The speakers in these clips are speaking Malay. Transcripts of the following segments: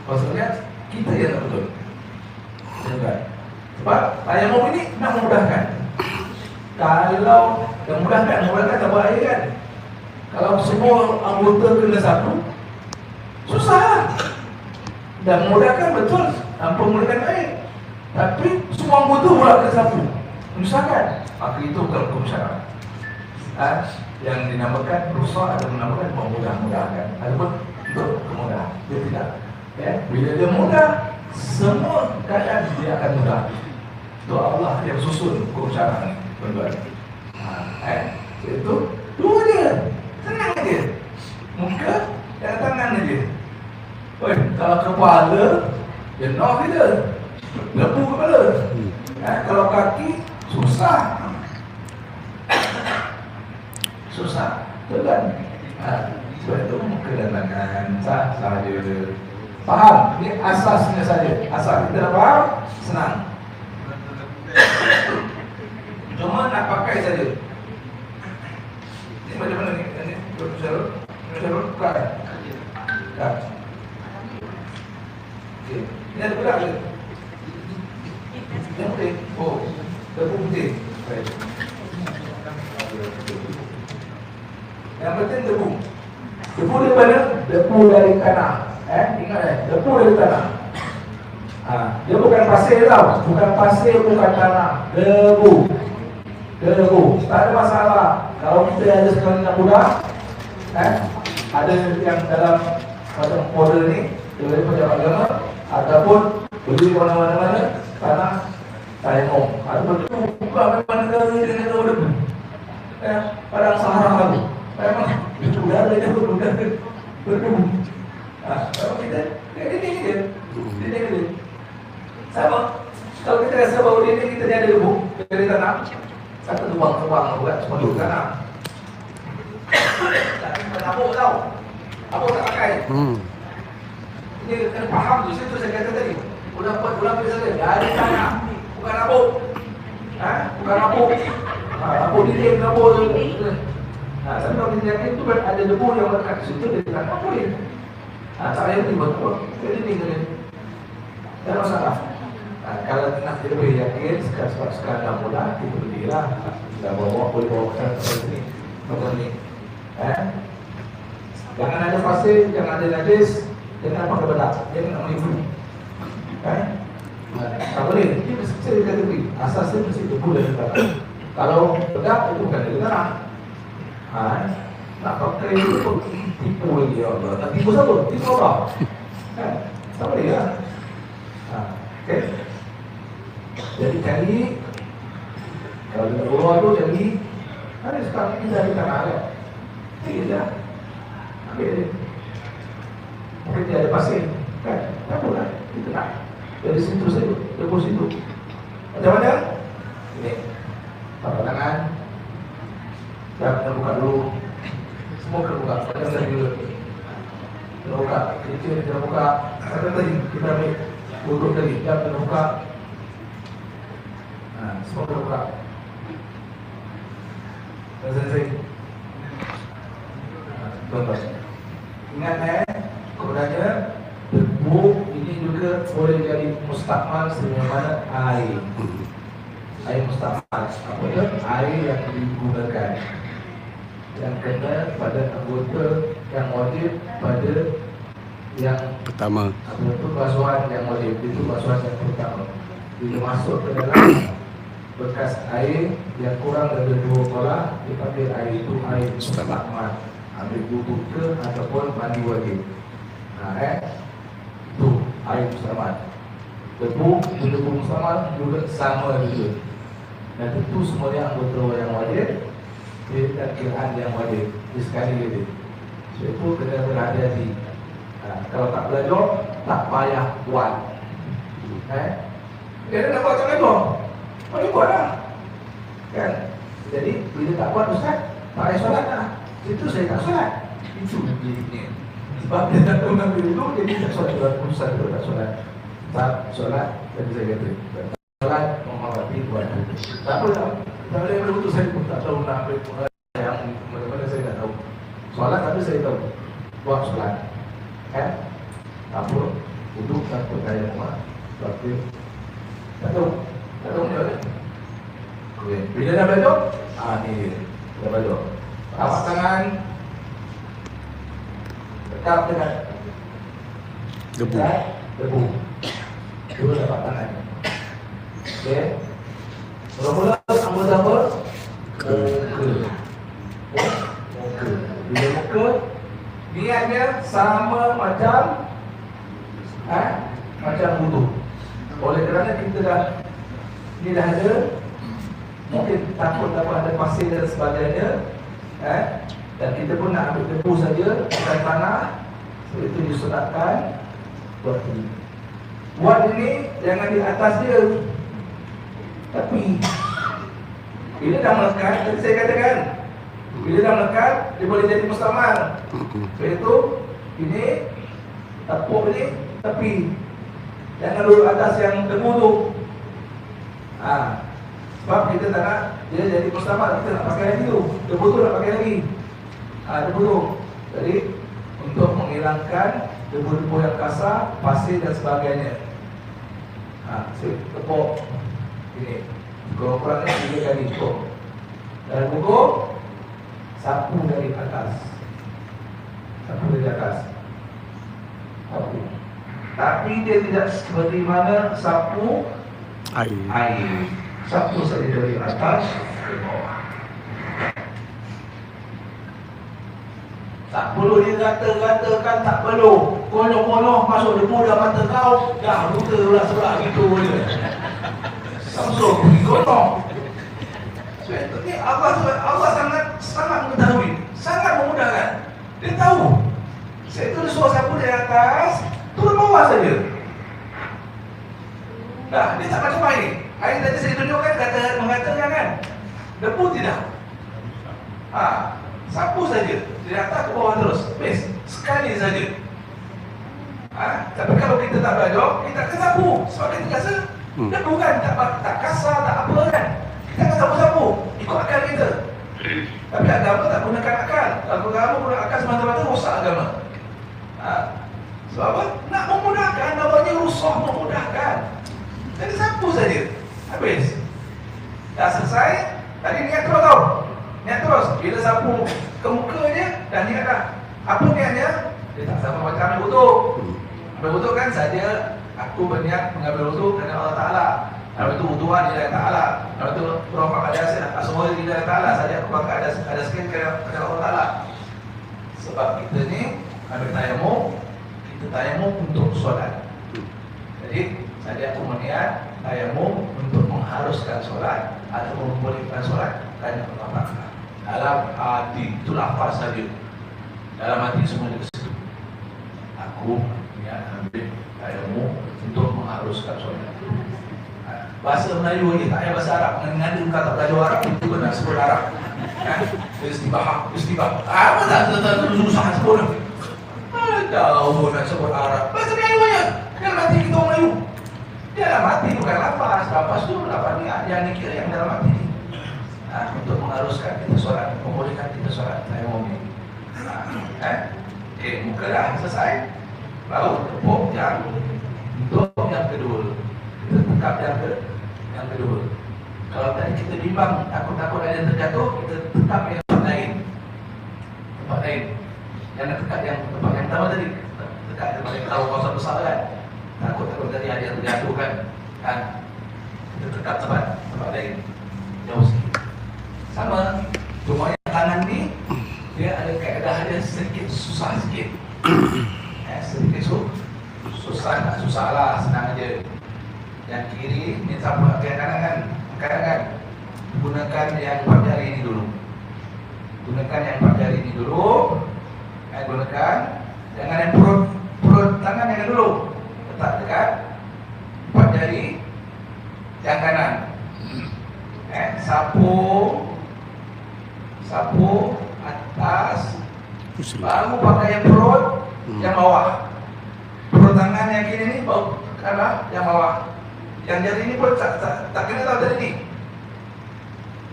Maksudnya kita yang tak betul. Sebab tayamum ini nak memudahkan. Kalau yang memudahkan tak bahaya kan. Kalau semua anggota kena satu, susah. Dan memudahkan betul, tanpa memudahkan air. Tapi semua anggota pula kena satu, menyusahkan. Maka itu bukan hukum syarak. Yang dinamakan rusak atau menamakan memudah-mudahkan. Ataupun untuk kemudahan. Dia tidak. Bila dia mudah, semua keadaan dia akan mudah. Itu Allah yang susun hukum syarak ni, tuan-tuan. Itu dua dia, senang dia. Muka dan tangan dia. Kalau kepala, dia noh kita, lebu kepala. Kalau kaki, susah. Susah, betul kan? Sebab itu muka dan tangan sah sahaja. Faham? Ini asasnya saja. Asal kita dah faham, senang. Cuma nak pakai saja. Ini macam mana ni? Ini Syarul buka kan? Tak. Okay. Ini ada berat ke? Yang putih? Oh, debu putih. Baik. Yang penting debu. Debu dari mana? Debu dari tanah. Ingat debu dari tanah. Dia bukan pasir tau. Bukan pasir, bukan tanah. Debu. Tak ada masalah. Kalau kita ada sekali nak mudah, ada yang dalam macam model ni, dari pejabat agama, ataupun beli mana-mana tanah tayamum. Ataupun buka mana negara dengan debu. Padang Sahara tu. Memang itu udara dia berdebu. Kalau kita dia sama. Kalau kita rasa bahawa kita ni ada debu dari tanah, kata tuang buat semua tu tanah. Tak menabuk tau. Apa tak pakai. Ini kena faham tu. Itu saya kata tadi. Ulang saja dari tanah, bukan nabuk. Bukan nabuk. Nabuk dinding, nabuk tu. Tapi kalau kita yakin tu ada debu yang lekat di situ, dia tidak apa boleh. Tak payah betul. Jadi ni tak masalah. Kalau nak kita lebih yakin, sekarang mudah, kita berdirilah. Kita boleh bawa ke sini. Macam ni. Jangan ada pasir, jangan ada najis, jangan pakai bedak, jangan menipu. Tak boleh. Ini mesti kita beri. Asasnya mesti debu dan tanah. Kalau bedak itu bukan dari tanah. Nak pakai itu tipu lagi ya Allah. Tak tipu siapa? Tipu apa? Tak boleh ya. Okay. Jadi cari, kalau kita keluar tu cari, ada sekarang kita dari tanah ada. Tidak. Ambil dia. Mungkin dia ada pasir. Kan? Tak boleh. Kita nak. Dari situ saja. Dari situ. Macam mana? Ini. Taruh tangan. Kita buka dulu. Semua kena buka. Macam tadi dulu. Kita buka. Kita buka. Kata tadi kita ambil duduk tadi. Kita buka. Semua kena buka. Dah selesai. Tuan-tuan. Ingat sebenarnya debu ini juga boleh jadi mustakmal sebagaimana air. Air mustakmal. Apa itu? Air yang digunakan. Yang kena pada anggota yang wajib pada yang pertama. Apa itu basuhan yang wajib. Itu basuhan yang pertama. Bila masuk ke dalam bekas air yang kurang dari 2 kolah, dipanggil air itu air mustakmal. Ambil bubuk ke ataupun mandi wajib. Itu air mustakmal. Debu mustakmal juga sama juga. Dan tentu semuanya anggota yang wajib, dan kiraan yang wajib. Di sekali ini. Sebab itu kena berhati-hati. Kalau tak belajar, tak payah buat. Dia nak buat macam mana? Boleh buat lah. Kan? Jadi, bila tak buat Ustaz, tak payah solat lah. Itu saya tak solat. Itu dia. Sebab dia tak tahu nak dulu, jadi tak solat. Ustaz itu tak solat. Tak solat, dan saya kata solat, menghormati buat. Tak apa lah. Tak boleh berutus saya pun tak tahu nak ambil yang mana-mana saya tak tahu. Solat tapi saya tahu. Buat solat. Tak apa. Duduk tanpa tayamum. Okey. Tahu dia. Okey. Bila dah belajar, ni dia. Dah belajar. Tapak tangan. Tetap dengan Debu. Debu. Debu tapak tangan. Okey. Mula-mula sama-sama ke. Bila muka, niatnya sama macam macam wudu. Oleh kerana kita dah ada, mungkin takut ada pasir dan sebagainya, dan kita pun nak ambil debu saja bukan tanah, so itu disunatkan buat ini. Buat ini jangan di atas dia, tapi bila dah melekat, tadi saya katakan, bila dah melekat, dia boleh jadi mustamar. Sebab itu, ini tepuk ni tepi, jangan duduk atas yang debu tu. Sebab kita tak nak dia jadi mustamar, kita nak pakai lagi tu, debu tu nak pakai lagi. Debu tu. Jadi untuk menghilangkan debu-debu yang kasar, pasir dan sebagainya. Tepuk ini. Kurang-kurangnya 3 kali cukup. Dan buku sapu dari atas. Sapu dari atas. Sapu. Tapi dia tidak seperti mana sapu air. Sapu saja dari atas ke bawah. Tak perlu dia kata-katakan, tak perlu. Konyol-konyol masuk debu dah mata kau, dah buta sebelah gitu je. Langsung pergi gotong. Sebab itu ni Allah sangat mengetahui, sangat memudahkan. Dia tahu. Saya tu suruh sapu dari atas, turun bawah saja. Dah, dia tak macam air. Air tadi saya tunjukkan mengatakan kan, debu tidak. Sapu saja dari atas ke bawah terus. Habis, sekali saja. Tapi kalau kita tak belajar, kita akan sapu. Sebab kita rasa debu kan, tak kasar, tak apa kan. Kita akan sapu-sapu, ikut akal kita. Tapi agama tak gunakan akal. Kalau agama guna akal semata-mata, rosak agama. Sebab apa? Nak memudahkan, namanya rusak memudahkan. Jadi sapu saja. Habis. Dah selesai, tadi niat terus tau. Niat terus. Bila sapu ke mukanya, dah niat dah. Apa niatnya? Dia tak sama macam ambil wudu. Ambil wudu kan saja, aku berniat mengambil wudu kerana Allah Ta'ala. Lepas itu wuduan lillahi ta'ala. Lepas itu berapa ada semua lillahi ta'ala. Saja aku pakai ada sekian kerana Allah Ta'ala. Sebab kita ni ambil tayamum, kita tayamum untuk solat. Jadi saja aku berniat tayamum untuk mengharuskan solat atau membolehkan solat kerana Allah Ta'ala. Dalam hati, itu lafaz saja. Dalam hati semua di situ. Aku niat ambil tayamum untuk mengharuskan solat. Bahasa Melayu ni, tak payah bahasa Arab. Mengada kau tak belajar Arab, itu pun nak sebut Arab. Istibah. Apa tak susah sebut. Tahu nak sebut Arab. Bahasa Melayu aja. Dalam hati kita orang Melayu. Dalam hati bukan lafaz. Lafaz tu lafaz ni yang dikira yang dalam hati ni. Untuk mengharuskan kita solat, membolehkan kita solat tayamum ni. Muka dah selesai. Baru tepuk yang untuk yang kedua. Kita tekap yang kedua. Kalau tadi kita bimbang, takut-takut ada yang terjatuh, kita tekap yang tempat lain. Tempat lain. Yang nak tekap yang tempat yang pertama tadi. Tekap tempat yang tahu kawasan besar kan. Takut-takut tadi ada yang terjatuh kan. Kita tekap tempat lain. Jauh sikit. Sama. Cuma yang kanan ni, dia ada kaedah dia sedikit susah sikit. Sedikit susah, tak susah lah, senang aja. Yang kiri ni sama yang kanan kan. Gunakan yang 4 jari ini dulu. Gunakan yang 4 jari ini dulu. Gunakan. Jangan yang perut tangan yang dulu. Letak dekat 4 jari yang kanan. Sapu atas. Baru pakai yang perut yang bawah. Perut tangan yang kiri ni baru kanan yang bawah. Yang jari ni pun tak kena tahu jari ni.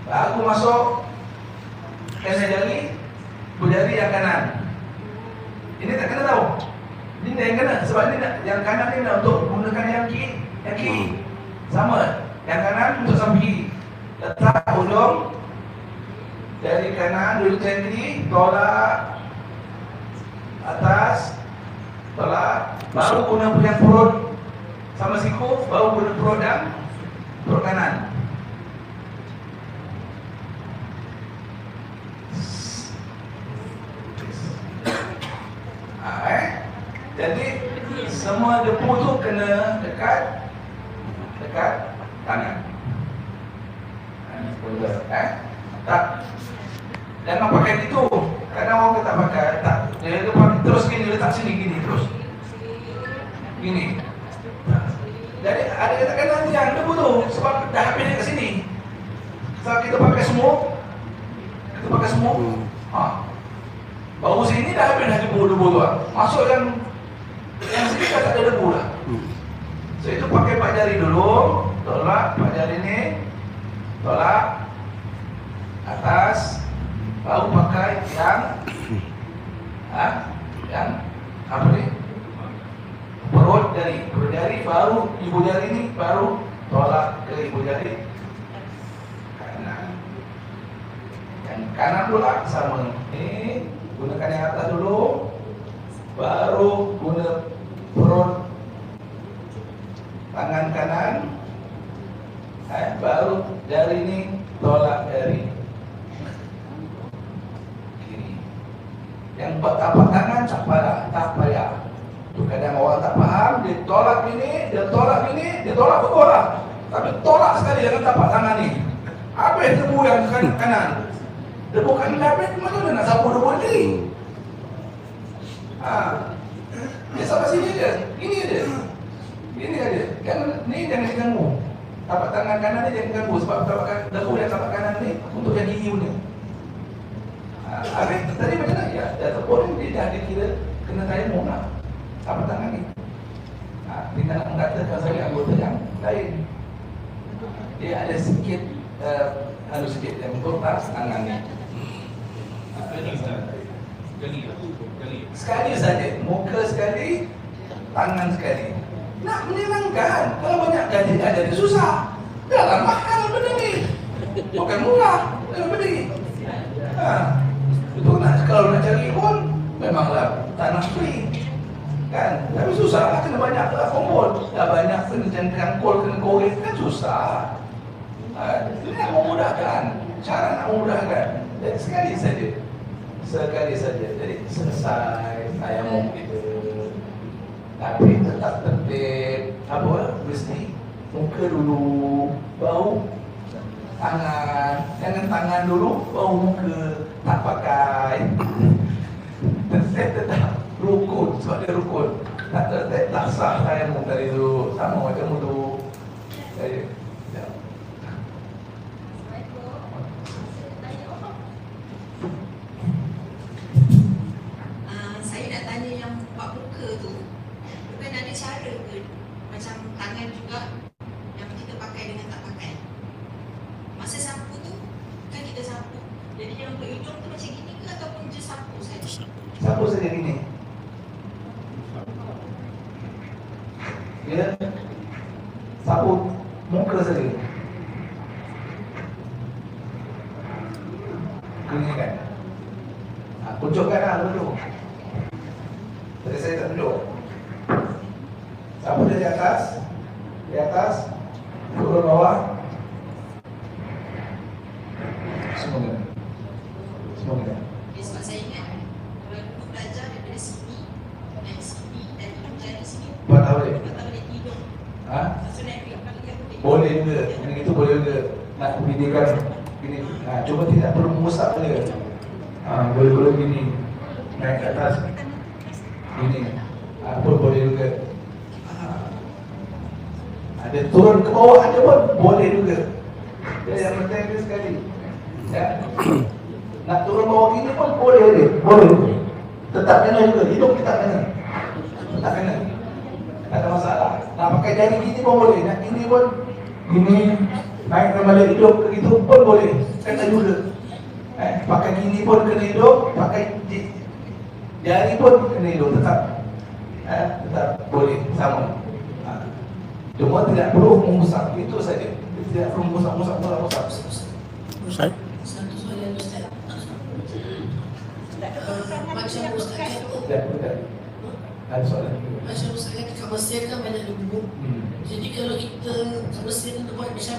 Baru masuk kena jari, berjari yang kanan. Ini tak kena tahu. Ini yang kena. Sebab ni nak, yang kanan ni nak untuk gunakan yang kiri. Sama. Yang kanan untuk sampai kiri. Letak hujung dari kanan dulu ke kiri, tolak atas, tolak, baru guna yang perut sama siku, baru guna perut dan perut kanan. Jadi semua debu tu kena dekat tangan. Tak, jangan pakai gitu. Kadang orang tak pakai, tak. Dia pakai terus gini, letak sini gini terus. Gini. Jadi ada yang takkan nanti yang debu tu sebab dah habis dekat sini. Sebab kita pakai semua. Baru sini dah habis dah debu tu. Masuk yang sini dah tak ada debu lah. So itu pakai pak jari dulu, tolak pak jari ni, tolak atas, baru pakai yang apa ni? Perut jari, baru ibu jari ni, baru tolak ke ibu jari kanan. Yang kanan pula sama. Ini gunakan yang atas dulu, baru guna perut tangan kanan, baru jari ni tolak jari kiri. Yang buat tapak tangan tak payah. Tu kadang orang tak faham, dia tolak ini, dia tolak betul lah. Tapi tolak sekali dengan tapak tangan ni. Habis debu yang kanan. Debu kanan habis, macam mana nak sapu debu ni? Dia sampai sini je, ini aja. Ni jangan diganggu. Tapak tangan kanan ni jangan diganggu sebab debu yang tapak kanan ni untuk yang kiri punya. Habis tadi macam mana? Ya, dah tepuk ni dia dah dikira kena tayamum lah. Tapak tangan ni. Kita nak mengatakan saya anggota yang lain. Dia ada sikit sikit yang bertas tangan ni. Sekali saja, muka sekali, tangan sekali. Nak menyenangkan. Kalau banyak gaji dah jadi susah. Dah mahal benda ni. Bukan murah benda ni. Betul nak, kalau nak cari pun memanglah tanah free. Kan? Tapi susah lah, kena banyak lah kumpul. Dah banyak kena kangkul, kena korek, kan susah. Ini nak memudahkan. Cara nak memudahkan. Jadi sekali saja. Jadi selesai tayamum kita. Tapi tetap tertib. Mesti muka dulu, baru tangan. Jangan tangan dulu, baru muka. Tak pakai. Tetap rukun, sebab dia rukun. Tak tertib, tak sah tayamum tadi tu. Sama macam tu. Saya nak tanya yang buat muka tu, bukan ada cara ke macam tangan juga yang kita pakai dengan tak pakai? Masa sapu tu kan kita sapu, jadi yang untuk hidung tu macam gini ke ataupun je sapu saja? sapu saja gini. Dia sapu muka saja. Gini kan. Pucukkan lah dulu. Tadi saya tak tunjuk. Sapu dari atas, turun bawah. Semua kena. Sebab saya ingat kalau dulu belajar daripada sini dan sini Patah balik. hidung. So naik Boleh juga. Yang itu boleh juga. Nak videokan gini. Cuma tidak perlu mengusap dia. Boleh gini. Naik ke atas. Gini. Pun boleh juga. Ada turun ke bawah ada pun boleh juga. Jadi yang penting dia sekali. Ya. Nak turun bawah gini pun boleh dia. Boleh. Tetap kena juga. Hidung tetap kena. Tak kena. Tak ada masalah. Nak pakai jari gini pun boleh. Nak gini pun gini. Naik kembali hidung ke gitu pun boleh. Kena juga. Pakai gini pun kena hidung. Pakai jari pun kena hidung tetap. tetap boleh sama. Cuma tidak perlu mengusap, itu saja. Tidak perlu mengusap. Ustaz? Satu soalan Ustaz. Macam Ustaz kata, Tidak. Ada soalan. macam Ustaz kata kat Mesir kan banyak debu. Jadi kalau kita kat Mesir tu buat macam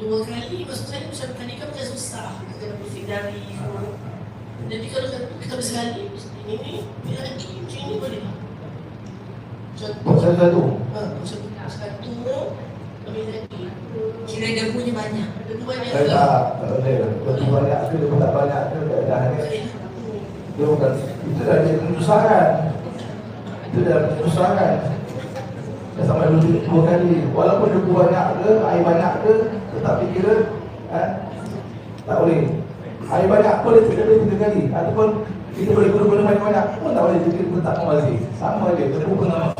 2 kali, maksud saya macam kali kan macam susah. Kita kena bersih dari semua. Jadi kalau kita bersekali, ini lagi macam ini boleh tak? Macam Satu. macam satu lebih lagi. Kira debunya banyak. Debu banyak Saya ke? tak boleh. Lebih banyak ke, lebih tak banyak ke, dah ni. Dia bukan, itu dah jadi kesusahan. Dah sampai 2 kali. Walaupun debu banyak ke, air banyak ke, tetapi kira tak boleh. Air banyak boleh 3 kali. Ataupun kita boleh guna banyak-banyak pun tak boleh. Kita tetap mewazir. Sama je, debu kena.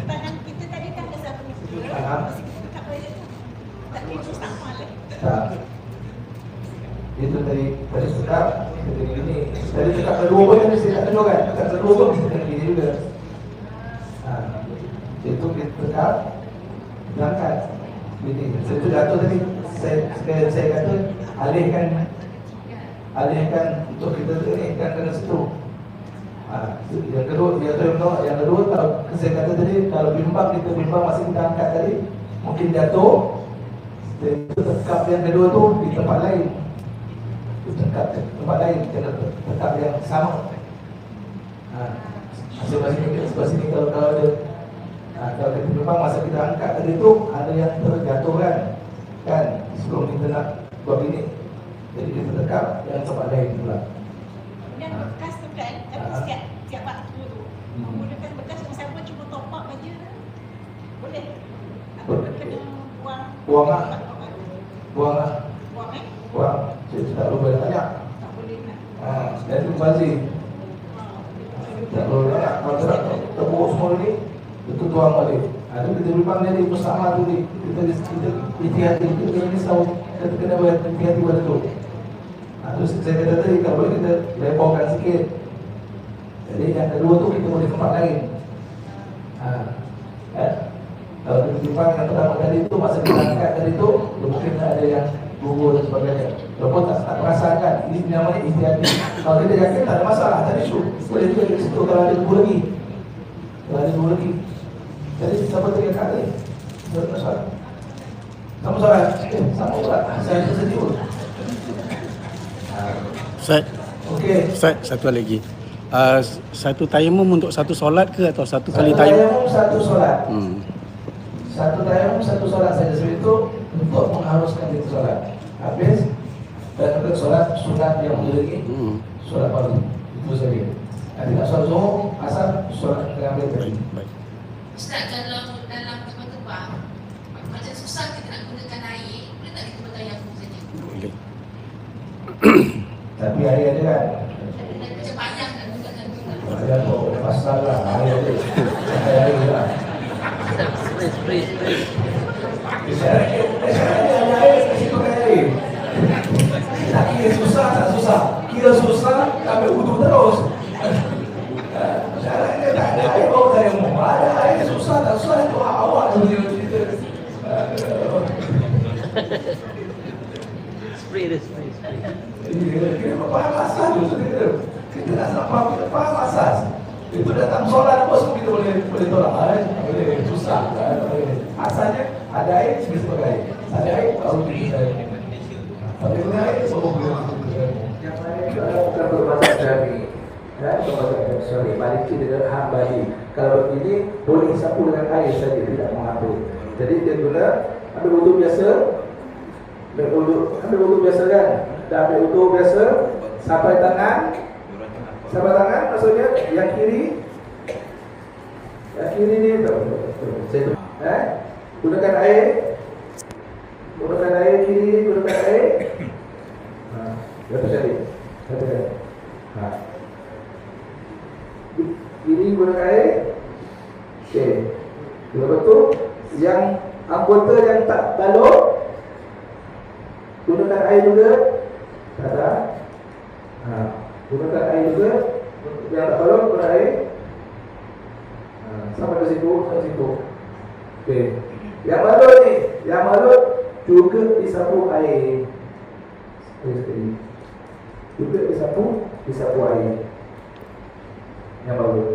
Tangan kita tadi kan ada satu muka. Mesti kita tak boleh tak boleh sama lah. Tak. Itu tadi cakap ini. Tadi cakap kedua pun kan saya tak tahu kan. Cakap kedua pun kita kena gini juga. Itu kita cakap berangkat. Ini saya tu jatuh tadi. Saya kata alihkan untuk kita ni kan kena situ. Yang kedua kalau saya kata tadi, kalau bimbang masih kita angkat tadi, mungkin jatuh. Itu tekap yang kedua tu di tempat lain. Tekap tempat lain, kena tekap yang sama. Sebelah sini kalau ada kalau kita bimbang masa kita angkat tadi tu ada yang terjatuh kan sebelum kita nak buat ini. Jadi kita tekap yang tempat lain pula. Kemudian bekas tu kan, setiap waktu tu menggunakan bekas yang sama cuma top up aja. Boleh? Atau kena buang lah. Saya tak boleh banyak. Tak boleh nak. Dan itu bazir. Tak boleh banyak. Kalau tak terburuk semua ni, itu tuang balik. Itu kita bimbang jadi bersama tu ni. Kita hati-hati. Kita risau. Kita kena berhati-hati pada tu. Terus saya kata tadi, kalau boleh kita lebarkan sikit. Jadi yang kedua tu kita boleh tempat lain. Kalau kita bimbang yang pertama tadi tu, masa kita angkat tadi tu, mungkin ada yang gugur dan sebagainya. Walaupun tak merasakan, ini namanya ikhtiati. Kalau kita yakin tak ada masalah, tadi tu boleh juga di situ kalau ada gugur lagi. Jadi siapa tu yang kata ni? Sama soalan? Sama pula. Saya tersedia. Ustaz? Okey. Ustaz, satu lagi. Satu tayamum untuk satu solat ke atau satu kali tayamum? Satu solat. Satu tayamum, satu solat saja. Sebab itu untuk mengharuskan itu solat. Habis dan untuk solat sunat yang lagi solat fardu. Itu saja. Nanti nak solat zuhur, asar, solat dengan Baik. Ustaz, kalau dalam tebak-tebak macam susah kita nak gunakan air, boleh tak kita bertayamum saja? Boleh. Tapi air ada kan? Macam banyak nak gunakan juga. Ada apa? Pasal lah. Air ada. Air lah. Spray. Saya ada air, kasi pakai air. Tak kira susah, tak susah. Kira susah, ambil wudhu terus. Syaratnya tak ada air, bawa tayamum. Ada air, susah, tak susah, itu awak yang cerita. Spray. Kita faham asas tu. Kita nak faham, kita faham asas. Itu datang solat apa semua kita boleh tolak. Boleh susah. Asalnya ada air, bisa pakai air. Ada air, baru kita air. Tapi guna air, baru boleh. Yang lain itu adalah bukan bermasak Syafi'i. Bermasak Syafi'i, Maliki dengan Hanbali. Kalau begini, boleh sapu dengan air saja, tidak mengatur. Jadi dia guna, ambil wudhu biasa. Ambil wudhu biasa kan? Dah ambil wudhu biasa, sampai tangan maksudnya yang kiri ni tu. Gunakan air kiri, gunakan air. Berapa kali? Kiri gunakan air. Okey. Lepas tu yang anggota yang tak balok gunakan air juga. Gunakan air juga. Yang tak balut guna air. Sampai ke situ, sampai situ. Okey. Yang balut ni, yang balut juga disapu air. Sekali. Juga disapu air. Yang balut.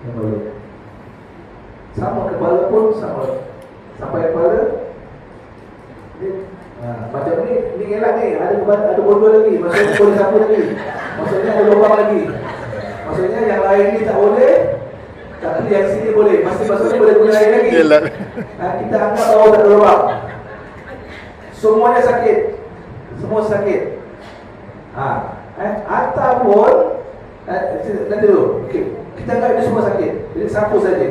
Yang balut. Sama kepala pun sama. Sampai kepala ni, macam ni elak ni, ada botol lagi, maksudnya boleh sapu lagi. Maksudnya ada lubang lagi. Maksudnya yang lain ni tak boleh, tapi yang sini boleh. Maksudnya boleh guna air lagi. Kita anggap bahawa tak ada lubang. Semuanya sakit. Semua sakit. Ataupun nanti dulu. Okey. Kita anggap ini semua sakit. Jadi sapu saja.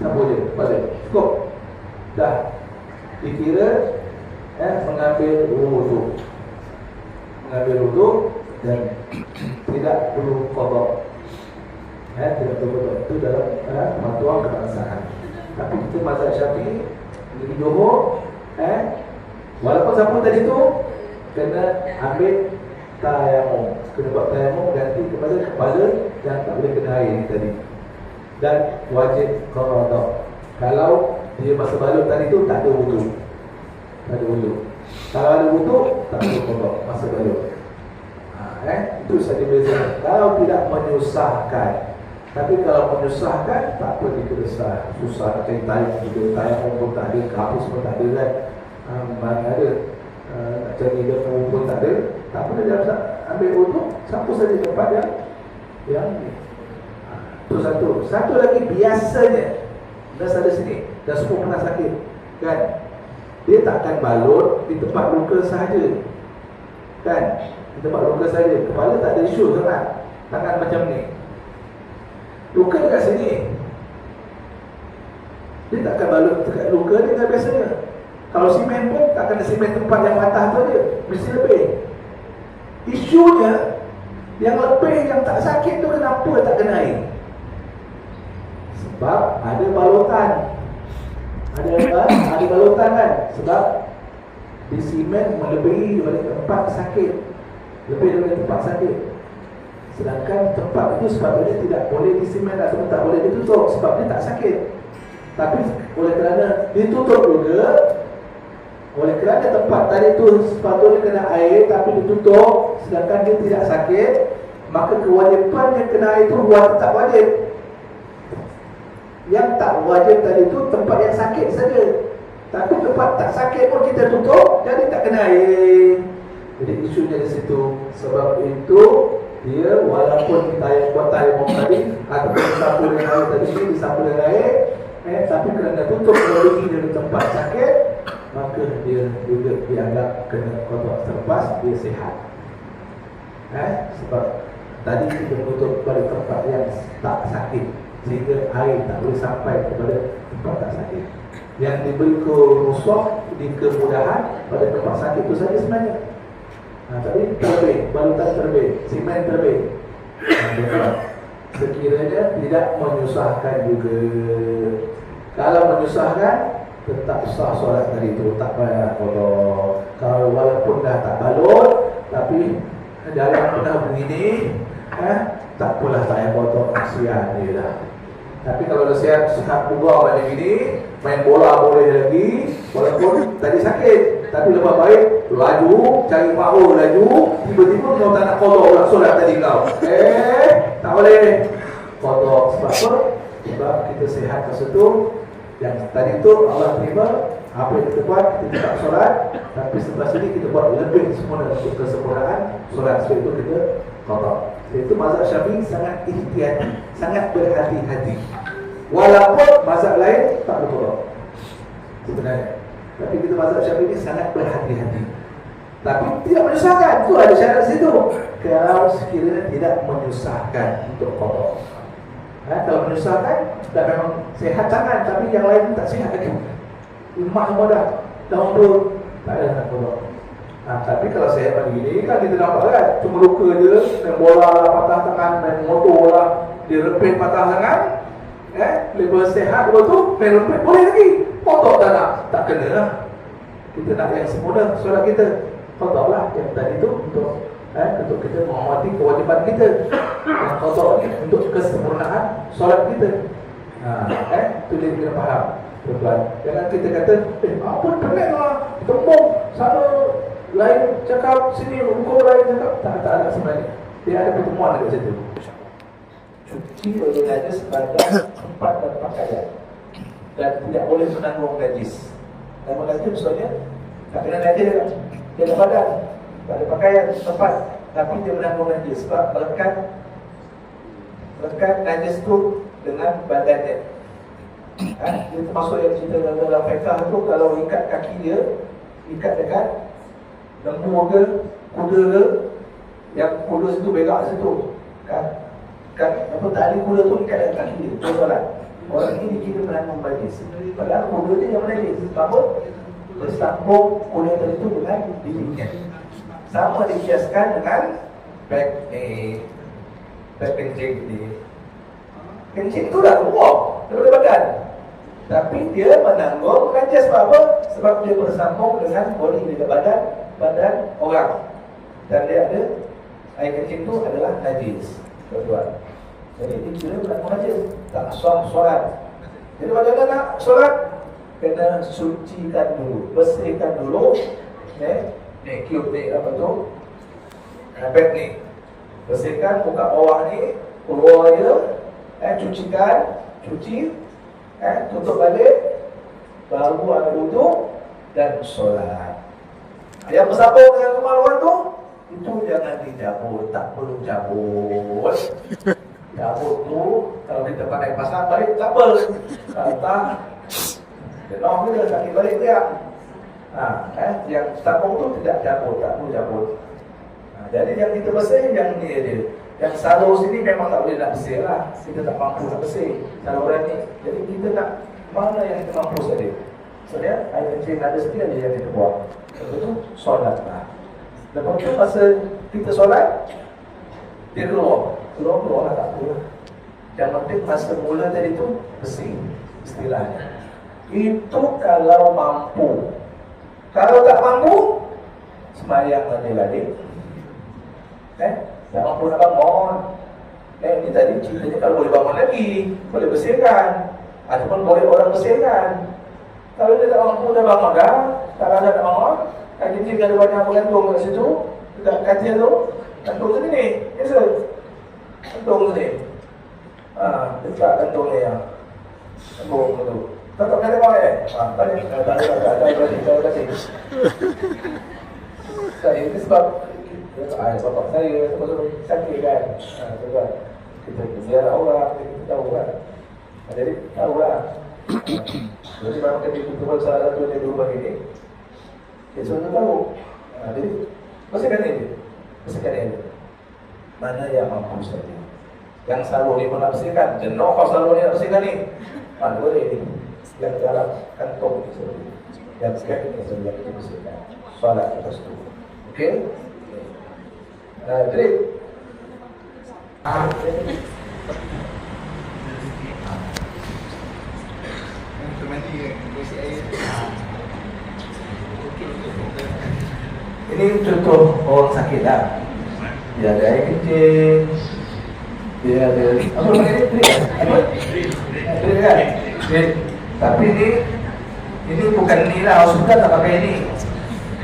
Sapu je, balik. Cukup. Dah. Dikira mengambil wuduk. Mengambil wuduk dan tidak perlu qada. Tidak perlu qada. Itu dalam fatwa kebangsaan. Tapi kita mazhab Syafi'i di Johor, walaupun sapu tadi tu kena ambil tayamum, kena buat tayamum ganti kepada kepala dan tak boleh kena air tadi. Dan wajib qada. Kalau dia masa balut tadi tu tak ada wuduk. Tak ada wuduk. Kalau ada wuduk tak perlu qada masa balut. Itu saja beza. Kalau tidak menyusahkan. Tapi kalau menyusahkan tak apa dikira susah nak cari tayamum pun tak ada, kapus pun tak ada kan. Mana ada nak cari debu pun tak ada. Tak apa dia ambil wuduk, sapu saja tempat yang itu satu. Satu lagi biasanya dah ada sini, dah semua pernah sakit kan. Dia tak akan balut di tempat luka sahaja. Kan? Di tempat luka sahaja. Kepala tak ada isu sangat. Tangan macam ni. Luka dekat sini. Dia tak akan balut dekat luka dia kan biasanya. Kalau simen pun tak kena simen tempat yang patah tu je. Mesti lebih. Isunya yang lebih yang tak sakit tu kenapa tak kena air? Sebab ada balutan. Ada balutan kan. Sebab di simen melebihi daripada tempat sakit. Lebih daripada tempat sakit. Sedangkan tempat itu sepatutnya tidak boleh di simen atau tak boleh ditutup sebab dia tak sakit. Tapi oleh kerana ditutup juga, oleh kerana tempat tadi itu sepatutnya kena air tapi ditutup sedangkan dia tidak sakit, maka kewajipan yang kena air itu tak wajib. Yang tak wajib tadi itu tempat yang sakit saja. Tapi tempat tak sakit pun kita tutup, jadi tak kena air. Jadi isunya di situ. Sebab itu dia walaupun kita buat tayamum tadi ataupun disapu dengan air tadi, disapu dengan air, tapi kerana tutup melebihi dari tempat sakit, maka dia juga dianggap kena qada selepas dia sihat. Sebab tadi kita tutup pada tempat yang tak sakit sehingga air tak boleh sampai kepada tempat tak sakit. Yang diberi rukhsah di kemudahan pada tempat sakit itu saja sebenarnya. Tapi terbit, balutan terbit, simen terbit. Sekiranya tidak menyusahkan juga. Kalau menyusahkan, tetap sah solat tadi itu, tak payah qada. Kalau walaupun dah tak balut, tapi dalam pernah begini, tak apalah tak payah qada, kasihan dia dah. Tapi kalau dah sihat bugar macam gini, main bola boleh lagi, walaupun tadi sakit. Tapi lepas baik, laju, cari mahu laju, tiba-tiba kau tak nak qada orang solat tadi kau. Tak boleh qada. Sebab apa? Sebab kita sihat masa tu. Yang tadi tu Allah terima apa yang kita buat, kita tak solat. Tapi sebelah sini kita buat lebih sempurna untuk kesempurnaan solat. Sebab itu kita qada. Itu mazhab Syafi'i sangat ihtiyati, sangat berhati-hati. Walaupun mazhab lain tak betul sebenarnya. Tapi kita mazhab Syafi'i sangat berhati-hati. Tapi tidak menyusahkan. Itu ada syarat situ. Kalau sekiranya tidak menyusahkan untuk qada. Kalau menyusahkan, dah memang sihat tangan, tapi yang lain tak sihat lagi. Lemah semua dah umur, tak ada nak qada. Tapi kalau sihat begini kan kita nampak kan, cuma luka je, main bola lah, patah tangan, main motor lah, dia repit patah tangan. Lepas sihat lepas tu, main repit boleh lagi. Qada tak nak, tak kena lah. Kita nak yang sempurna solat kita. Qada lah yang tadi tu untuk kita menghormati kewajipan kita. Yang qada ni untuk kesempurnaan solat kita. Itu dia kena faham. Tuan-tuan, jangan kita kata, apa pelik lah, tembung sana lain cakap, sini hukum lain cakap. Tak ada sebenarnya. Dia ada pertemuan dekat situ. Cuci bagi najis pada tempat dan pakaian, dan tidak boleh menanggung najis. Menanggung najis maksudnya tak kena najis dia ada badan, tak ada pakaian tempat, tapi dia menanggung najis sebab melekat najis tu dengan badannya. Dia termasuk yang cerita dalam fiqh tu, kalau ikat kaki dia, ikat dekat lembu ke, kuda ke, yang kuda situ berak situ kan apa tali kuda tu ikat dekat kaki dia, dia solat. Orang ini dikira menanggung najis, padahal kuda dia yang menajis. Sebab apa? Bersambung kuda tadi tu dengan dirinya. Sama dikiaskan dengan beg kencing ni. Kencing tu dah keluar daripada badan, tapi dia menanggung najis. Sebab apa? Sebab dia bersambung dengan body dekat badan orang, dan dia ada air kencing tu adalah najis, tuan-tuan. Jadi dia kira menanggung najis, tak sah solat. Jadi macam mana nak solat? Kena sucikan dulu, bersihkan dulu. Cube ni apa tu? Beg ni, bersihkan muka bawah ni, keluar dia, cuci, tutup balik, baru ambil wuduk dan solat. Yang bersambung dengan kemaluan tu, itu jangan dicabut, tak perlu cabut. Cabut tu, kalau kita pakai pasang balik, tak apa. Kalau tak, denong dia sakit balik dia. Yang sambung tu tidak cabut, tak perlu cabut. Jadi yang kita bersih, yang ni dia. Yang salur sini memang tak boleh nak bersih lah. Kita tak mampu nak bersih saluran ni. Jadi kita nak mana yang kita mampu saja. Maksudnya air kencing ada sedia je yang kita buat. Lepas tu solat lah. Lepas tu masa kita solat, dia keluar lah, tak apa lah. Yang penting masa mula tadi tu bersih istilahnya. Itu kalau mampu. Kalau tak mampu, sembahyang lagi. Tak mampu nak bangun. Ini tadi ceritanya kalau boleh bangun lagi, boleh bersihkan, ataupun boleh orang bersihkan. Kalau dia tak mampu dah bangun dah, tak ada nak bangun, kencing ada banyak gantung kat situ, dekat katil tu, gantung sini ni, biasa. Gantung sini. Dekat gantung ni ya. Gantung tu. Tak kena tengok tak kasih. Saya ini sebab bapak saya sebab sakit kan. Sebab kita ziarah orang, kita tahu kan. Jadi tahu lah. Jadi memang ketika kita salah satu di rumah ini, kita sudah tahu. Jadi bersihkan ini. Mana yang mampu saja. Yang selalu ni pun nak bersihkan. Jenuh kau selalu ni nak bersihkan ni. Mana boleh ni. Yang dalam kantong ni saja. Yang sekian ini saja yang kita bersihkan. Solat atas tu. Okey? Jadi ini contoh orang sakit lah. Dia ada air kencing, dia ada apa namanya drip kan? Tapi ini bukan ni lah. Hospital tak pakai ini.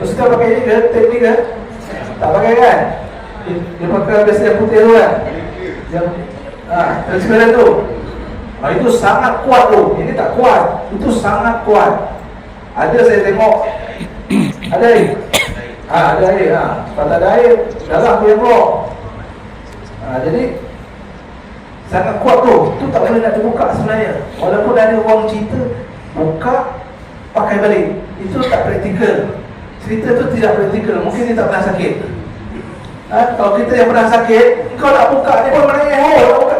Hospital pakai ini ke? Teknik ke? Tak pakai kan? Dia pakai biasa yang putih tu kan? Yang transparent tu. Itu sangat kuat tu. Ini tak kuat. Itu sangat kuat. Ada saya tengok. Ada air. Ada air. Kalau tak ada air, darah dia keluar. Jadi sangat kuat tu. Itu tak boleh nak dibuka sebenarnya. Walaupun ada orang cerita buka, pakai balik. Itu tak praktikal. Cerita tu tidak praktikal. Mungkin dia tak pernah sakit. Kalau kita yang pernah sakit, kau nak buka ni pun mana yang nak buka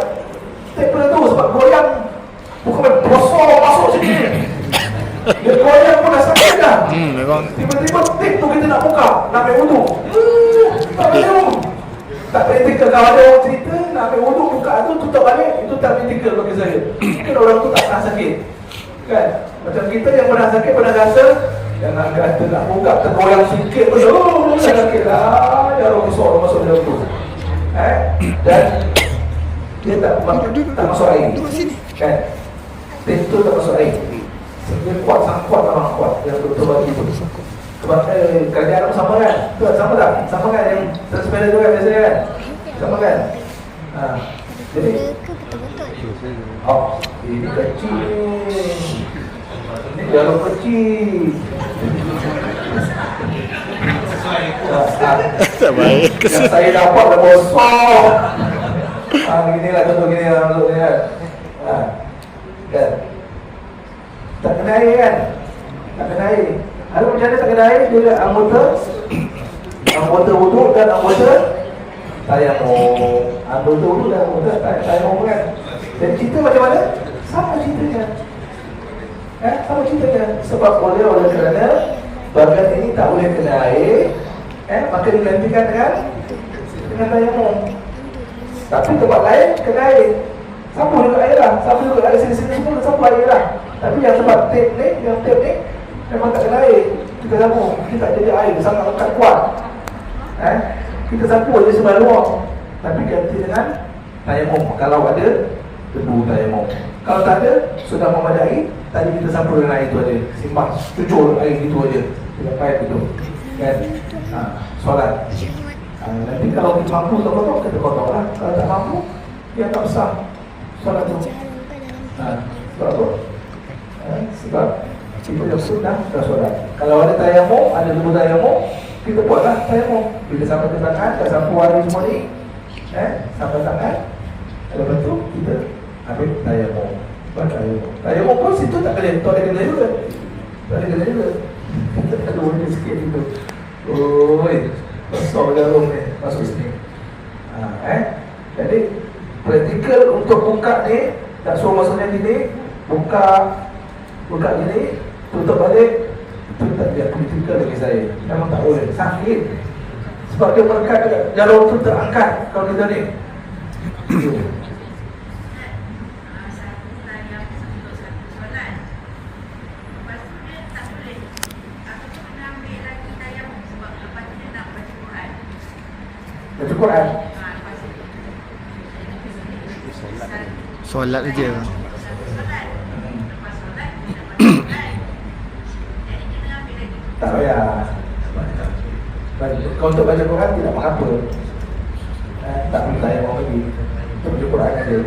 staple tu sebab goyang. Bukan bosor masuk sini. Dia goyang pun dah sakit dah. Memang tiba-tiba tip tu kita nak buka, nak ambil wudu. Tak boleh. Tak praktikal. Kalau ada orang cerita nak ambil wudu, buka tu tutup balik, itu tak praktikal bagi saya. Mungkin orang tu tak pernah sakit. Kan? Macam kita yang pernah sakit, pernah rasa, jangan kata nak buka tergoyang sikit pun, dah sakit lah. Ya Allah, masuk dalam tu. dan dia tak masuk air. Kan? Pintu tak masuk air. Dia kuat, sangat kuat, memang kuat. Yang betul bagi itu. Sebab kerajaan Arab sama kan? Betul, sama tak? Sama kan yang transparent tu kan biasanya kan? Sama kan? Jadi ini kecil. Ini jarum kecil. Tak baik. Yang saya dapat dah bosok. Gini lah, contoh gini lah, masuk ni kan. Kan? Tak kena air kan? Tak kena air. Lalu macam mana tak kena air? Dia anggota wuduk dan anggota tayamum. Anggota wuduk dan anggota tayamum kan? Dan cerita macam mana? Sama ceritanya. Sama ceritanya. Sebab oleh kerana bagian ini tak boleh kena air, maka digantikan dengan tayamum. Tapi tempat lain kena air. Sapu juga air lah. Sapu juga air sini-sini semua sapu air lah. Tapi yang tempat tape ni, memang tak kena air. Kita sapu, kita tak jadi air, sangat lekat kuat. Kita sapu je sebelah luar. Tapi ganti dengan tayamum. Kalau ada debu tayamum. Kalau tak ada, sudah memadai. Tadi kita sapu dengan air tu aja. Simbang, cucur air gitu aja. Tidak payah gitu. Kan? Solat. Nanti kalau kita mampu tak kotor, kita kotor lah. Kalau tak mampu, dia tak besar solat tu. Sebab apa? Sebab kita dah sunnah, dah solat. Kalau ada tayamum, ada debu tayamum, kita buatlah tayamum. Bila sampai ke tangan, dah sapu air semua ni, sampai tangan, lepas tu kita ambil tayamum. Buat tayamum. Tayamum pun situ tak boleh, tak ada kena juga. Tak ada kena juga. Kita ada warna sikit gitu. Oi, besar jarum ni masuk sini. Jadi praktikal untuk buka ni, tak suruh masuknya gini, buka gini, tutup balik. Itu tak dia praktikal bagi saya. Memang tak boleh, sakit. Sebab dia berkat jarum tu terangkat kalau kita ni. Baca Quran. Solat aja. Tak payah. Kalau untuk baca Quran tidak mengapa. Tak perlu tayamum lagi. Untuk baca Quran aja.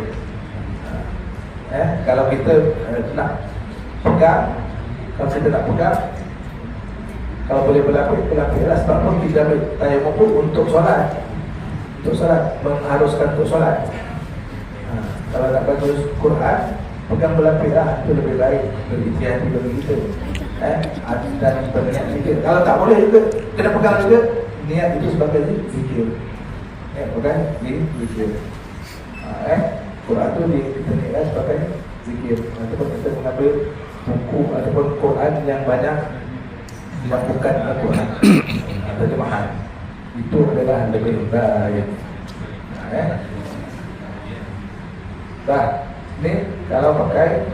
Kalau kita nak pegang, kalau kita nak pegang, kalau boleh berlapis-lapis lah. Sebab apa kita ambil tayamum pun untuk solat. Untuk solat, mengharuskan untuk solat. Kalau nak baca Quran, pegang berlapis lah. Itu lebih baik, lebih hati bagi kita. Dan berniat zikir. Kalau tak boleh juga, kena pegang juga. Niat itu sebagai zikir. Pegang zikir. Quran tu kita niat sebagai zikir. Ataupun kita mengambil buku ataupun Quran yang banyak yang bukan Al-Quran, terjemahan. Itu adalah lebih baik. Ni kalau pakai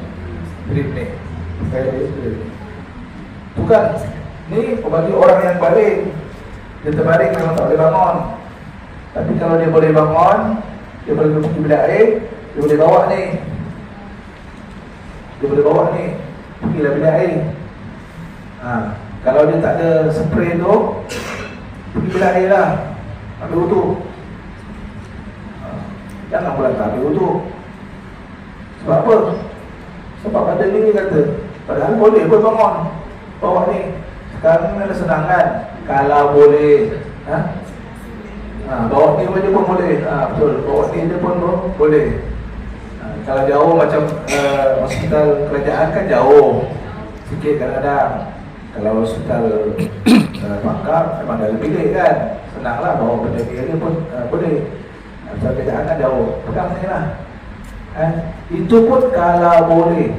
drip ni, pakai drip. Bukan, ni bagi orang yang baring. Dia terbaring memang tak boleh bangun. Tapi kalau dia boleh bangun, dia boleh pergi bilik air, dia boleh bawa ni. Dia boleh bawa ni, pergilah bilik air. Kalau dia tak ada spray tu, pergi bilik air lah, ambil wudu. Jangan pula tak ambil wudu. Sebab apa? Sebab ada ni kata, padahal boleh pun bangun, bawa ni. Sekarang ni ada senang kan? Kalau boleh, bawa ni je pun boleh. Betul, bawa ni je pun boleh. Kalau jauh macam hospital kerajaan kan jauh sikit kadang-kadang. Kalau hospital Pangkar memang dah pilih kan, senanglah bawa benda dia pun boleh. Hospital kerajaan kan jauh, pegang sini lah. Itu pun kalau boleh.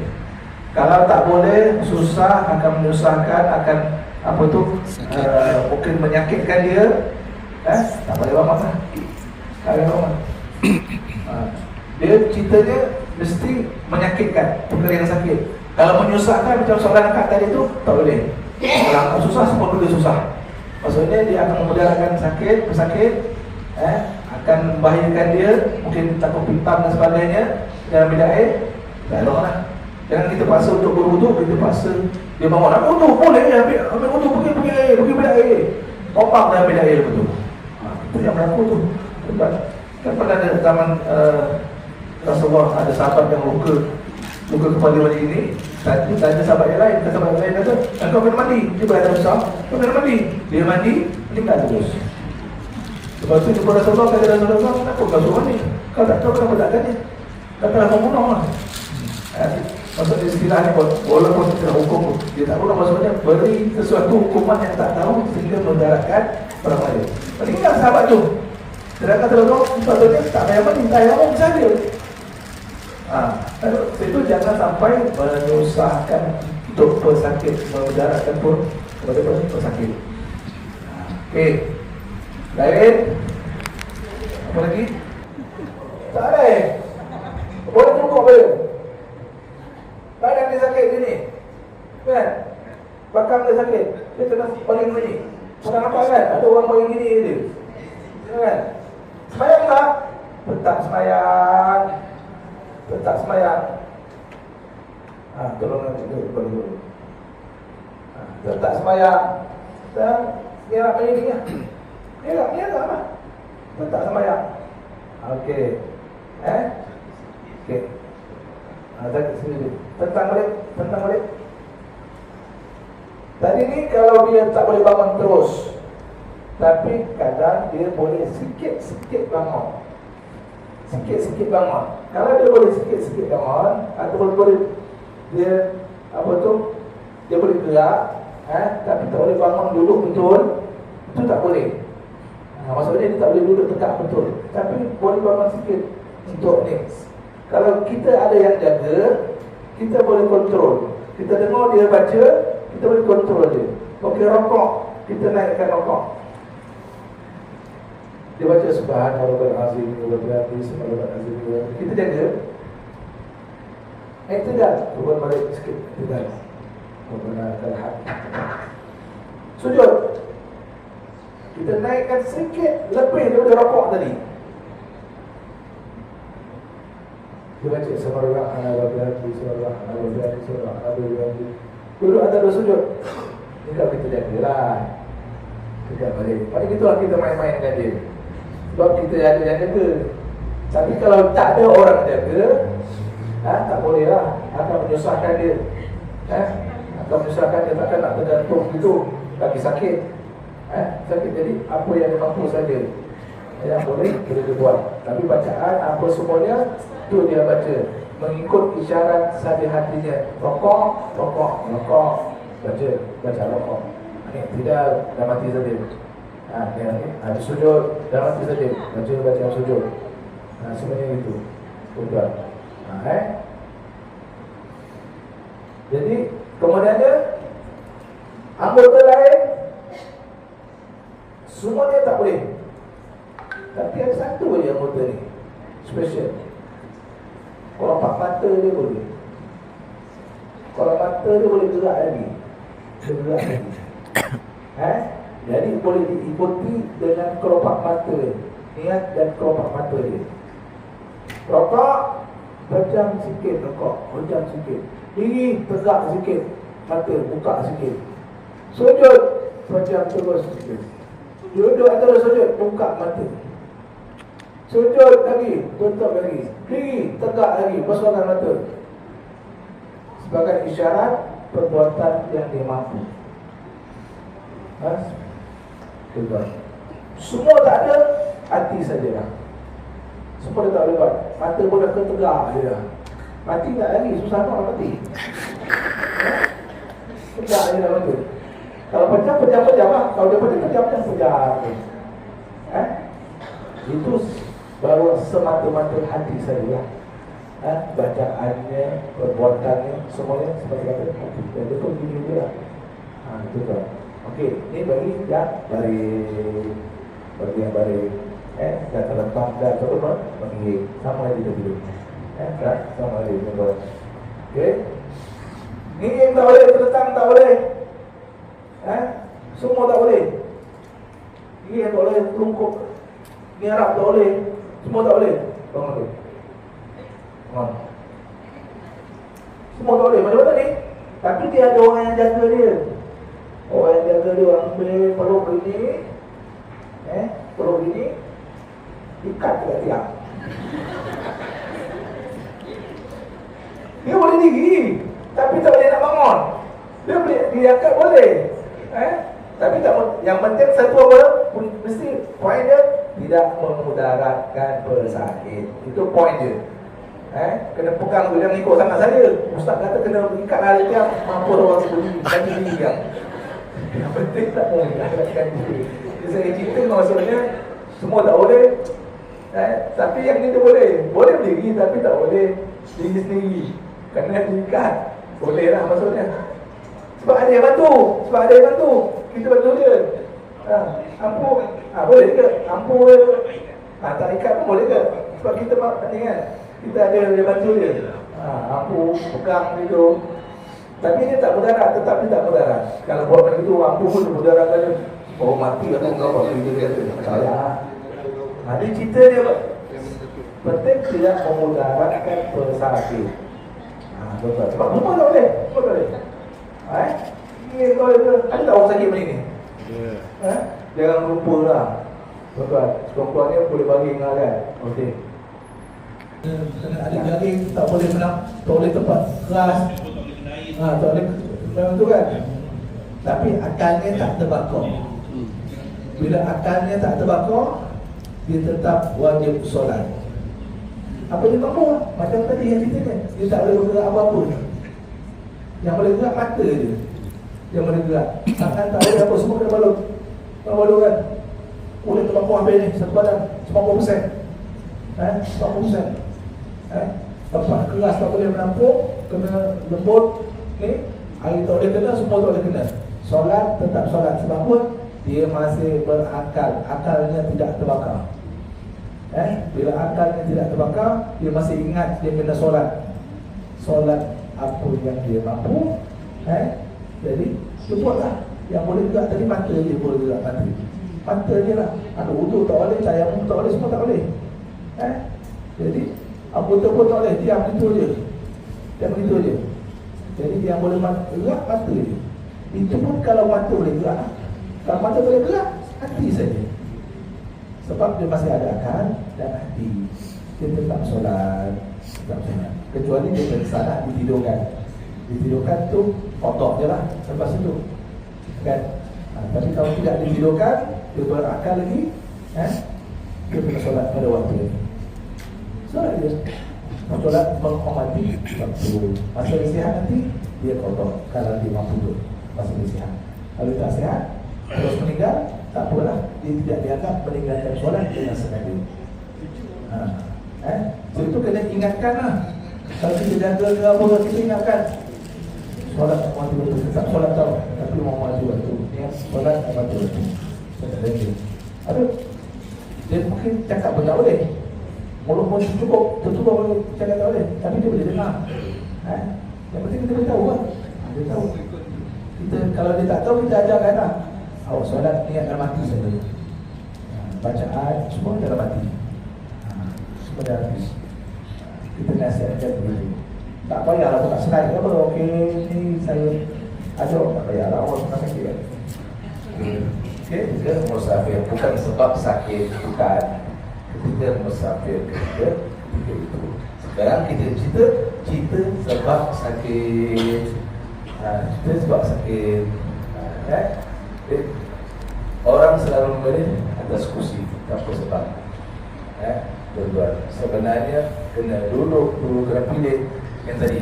Kalau tak boleh, susah, akan menyusahkan, akan apa tu, mungkin menyakitkan dia. Tak boleh bangun lah. Tak boleh bangun. Dia ceritanya mesti menyakitkan, perkara yang sakit. Kalau menyusahkan macam soalan angkat tadi tu, tak boleh. Kalau angkat susah, semua benda susah. Maksudnya dia akan memudaratkan sakit, pesakit, akan membahayakan dia, mungkin takut pitam dan sebagainya dalam bilik air, tak elok lah. Jangan kita paksa untuk berwuduk, kita paksa dia bangun, nak wudu boleh, ambil wudu, pergi bilik air, topak dalam bilik air betul. Itu yang berlaku tu. Sebab kan pernah ada zaman Rasulullah, ada sahabat yang luka kepala macam ini. Tanya sahabat yang lain, sahabat yang lain kata, kau kena mandi. Dia berada besar, kau kena mandi. Dia mandi, meninggal terus. Lepas tu jumpa Rasulullah, kata Rasulullah, kenapa kau suruh mandi? Kau tak tahu kenapa tak tanya. Katalah kau bunuh lah. Maksudnya istilah ni, walaupun kita hukum, dia tak bunuh, maksudnya beri sesuatu hukuman yang tak tahu sehingga mendaratkan orang lain. Meninggal sahabat tu. Sedangkan Rasulullah, sepatutnya tak payah mandi, tayamum saja. Itu jangan sampai menyusahkan untuk pesakit, memudaratkan pun kepada pesakit. Okey. Lain? Apa lagi? Tak ada boleh tunggu boleh. Badan dia sakit sini, kan? Belakang dia sakit, dia kena baling sini. Bukan apa kan? Ada orang baling gini dia, kan? Semayang tak? Tak semayang. Tak semayang. Tolong nanti dulu. Tak semayang. Dan dia nak main ni. Dia tak apa. Tak semayang. Okey. Okey. Tadi sini. Tentang balik. Tadi ni kalau dia tak boleh bangun terus, tapi kadang dia boleh sikit-sikit bangun. Sikit-sikit bangun. Kalau dia boleh sikit-sikit bangun, atau boleh dia dia boleh gerak, tapi tak boleh bangun duduk betul, itu tak boleh. Maksudnya dia tak boleh duduk tegak betul, tapi boleh bangun sikit untuk ni. Kalau kita ada yang jaga, kita boleh kontrol. Kita dengar dia baca, kita boleh kontrol dia. Okey, rokok, kita naikkan rokok. Dia baca subhanallahil azim wa bihamdihi subhanallahil azim wa bihamdihi. Kita jaga. Tidak, turun balik sikit. Tidak. Membenarkan hak. Sujud. Kita naikkan sikit lebih daripada rokok tadi. Dia baca subhanallahil azim subhanallahil azim subhanallahil azim. Duduk atau sujud. Ini kalau kita jagalah. Tegak balik. Pada gitulah kita main-main dengan dia. Sebab kita ada yang jaga. Tapi kalau tak ada orang jaga, tak boleh lah. Akan menyusahkan dia. Akan menyusahkan dia. Takkan nak tergantung gitu. Kaki sakit. Sakit, jadi apa yang dia mampu saja yang boleh kita buat. Tapi bacaan apa semuanya tu dia baca mengikut isyarat saja hatinya. Rokok baca rokok. Tidak dah mati saja. Ada sujud, dah mati saja. Baca sujud. Semuanya itu. Tuan. Jadi kemudiannya anggota lain semuanya tak boleh. Tapi ada satu je anggota ni special. Kelopak mata dia boleh. Kalau mata dia boleh gerak lagi. Jadi boleh diikuti dengan kelopak mata, niat dan kelopak mata dia. Rokok, pejam sikit rokok, pejam sikit. Diri tegak sikit, mata buka sikit. Sujud, pejam terus sikit. Duduk antara sujud, buka mata. Sujud lagi, tutup lagi. Diri tegak lagi, besarkan mata. Sebagai isyarat perbuatan yang dia mampu. Semua tak ada, hati sajalah. Semua dia tak boleh buat. Mata pun dah tegak je dah. Mati tak lagi, susah nak mati. Tegak je dah mata. Kalau pejam lah. Kalau dia pejam. Itu baru semata-mata hati sajalah. Bacaannya, perbuatannya, semuanya seperti apa hati. Jadi itu begini dia. Itu kan. Okey, ni bagi yang bagi yang baris. Dah terletak dah coba bagi sama dia dulu. Dah sama dia dulu. Okey. Ni yang tak boleh terletak tak boleh. Semua tak boleh. Ni yang boleh lungkup. Ni Arab tak boleh. Semua tak boleh. Bangun tu. Bangun. Semua tak boleh. Macam mana ni? Tapi dia ada orang yang jaga dia. Orang yang jaga dia ambil peluk begini. Peluk begini. Ikat dekat tiang. Dia boleh diri. Tapi tak boleh nak bangun. Dia boleh diangkat boleh. Tapi tak, yang penting satu apa? Mesti poin dia tidak memudaratkan pesakit. Itu poin dia. Kena pegang tu, jangan ikut sangat saya. Ustaz kata kena ikat hari dia, mampu orang sembunyi, bagi diri yang. Yang penting tak memudaratkan diri. Jadi saya cerita maksudnya semua tak boleh. Tapi yang ni dia boleh. Boleh berdiri tapi tak boleh diri sendiri. Kena diikat. Boleh lah maksudnya. Sebab ada yang bantu. Sebab ada yang bantu. Kita bantu dia. Ampu. Boleh ke? Ampu. Tak ikat pun boleh ke? Sebab kita ni kan. Kita ada yang bantu dia. Ampu. Pegang dia tu. Tapi dia tak mudarat. Tetapi tak mudarat. Kalau buat macam itu, ampu pun mudaratkan dia. Oh mati atau kau buat video dia tu. Salah. Dia cerita dia penting tidak memudaratkan pesakit. Betul. Sebab semua tak boleh. Semua tak boleh. Ni kau ada tak orang sakit macam ni? Jangan lupa lah. Betul. Perempuan ni boleh bagi dengan kan. Okey. Kena ada jaring, tak boleh menang, tak boleh tempat keras. Tak boleh memang tu kan. Tapi akalnya tak terbakar. Bila akalnya tak terbakar, dia tetap wajib solat. Apa dia mampu? Macam tadi yang cerita kan, dia tak boleh bergerak apa-apa. Yang boleh gerak mata dia. Yang boleh gerak. Tangan tak boleh apa, semua kena balut. Kena balut kan. Boleh terbakar habis ni, satu badan 90%. 90%. Lepas keras tak boleh menampung, kena lembut ni, air tak boleh kena, semua tak boleh kena. Solat tetap solat. Sebab apa? Dia masih berakal. Akalnya tidak terbakar. Bila akalnya tidak terbakar, dia masih ingat dia kena solat. Solat apa yang dia mampu. Jadi dia buatlah. Yang boleh gerak tadi mata dia boleh gerak mata. Mata dia lah. Ada wuduk tak boleh, cahaya pun tak boleh, semua tak boleh. Jadi apa tu pun tak boleh, diam begitu je. Diam begitu je. Jadi dia boleh gerak mata dia. Itu pun kalau mata boleh gerak. Kalau mata boleh gerak, hati saja. Sebab dia masih ada akal dan hati. Dia tetap solat. Kecuali dia tersalah ditidurkan. Ditidurkan tu otak je lah. Lepas itu kan. Tapi kalau tidak ditidurkan, dia berakal lagi, dia kena solat pada waktu. Solat dia. Solat menghormati waktu. Masa dia sihat nanti, dia kotor. Kalau dia mampu tu, masa dia sihat. Kalau tak sihat, terus meninggal, tak apalah. Dia tidak dianggap meninggalkan solat dengan sengaja. So itu kena ingatkan lah. Kalau kita jaga ke apa, kita ingatkan. Solat tak mati waktu, tetap solat tau. Tapi mau mati waktu. Solat tak mati waktu. Solat lagi. Aduh, dia mungkin cakap pun tak boleh. Mulut pun cukup, tertutup boleh cakap tak boleh. Tapi dia boleh dengar. Yang penting kita beritahu lah. Dia tahu. Kita, kalau dia tak tahu, kita ajarkan lah. Awak solat niat dalam hati saja. Bacaan semua dalam hati. Semua dalam hati. Kita nasihatkan begitu. Tak payahlah pun nak senang apa. Okey, ni saya ajar, tak payahlah. Awak senang sakit kan. Okey, kita musafir. Bukan sebab sakit, bukan. Kita musafir kita itu. Sekarang kita cerita sebab sakit. Cerita sebab sakit. Orang selalu memilih atas kursi tanpa sebab. Tuan-tuan, sebenarnya kena duduk dulu, kena pilih yang tadi.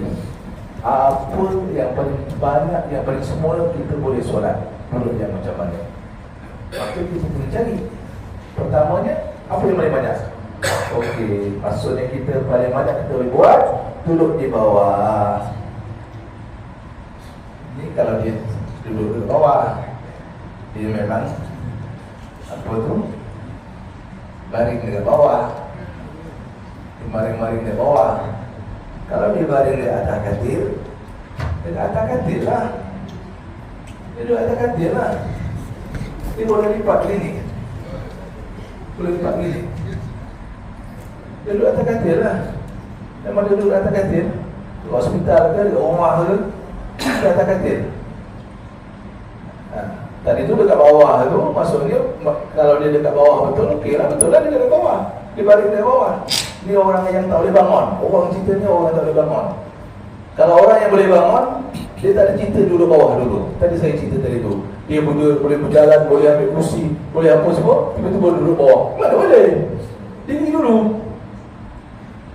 Apa yang paling banyak, yang paling semula kita boleh solat, duduk yang macam mana. Maka kita boleh cari. Pertamanya, apa yang paling banyak? Okey, maksudnya kita paling banyak kita boleh buat duduk di bawah. Ini kalau dia duduk di bawah, dia memang apa tu? Baring di bawah. Maring-maring di bawah. Kalau dia baring di atas katil, di atas katil lah. Dia duduk atas katil lah. Dia boleh lipat ini. Boleh lipat gini. Dia duduk atas katil lah. Memang dia duduk atas katil. Di hospital ke, di rumah ke, dia atas katil. Tadi tu dekat bawah tu, maksudnya kalau dia dekat bawah betul, okey lah, betul lah dia dekat bawah. Dia baring dekat bawah. Ni orang yang tak boleh bangun. Orang cerita ni orang yang tak boleh bangun. Kalau orang yang boleh bangun, dia tak ada cerita duduk bawah dulu. Tadi saya cerita tadi tu. Dia boleh berjalan, boleh ambil kursi, boleh apa semua, tiba-tiba duduk bawah. Mana boleh? Diri dulu.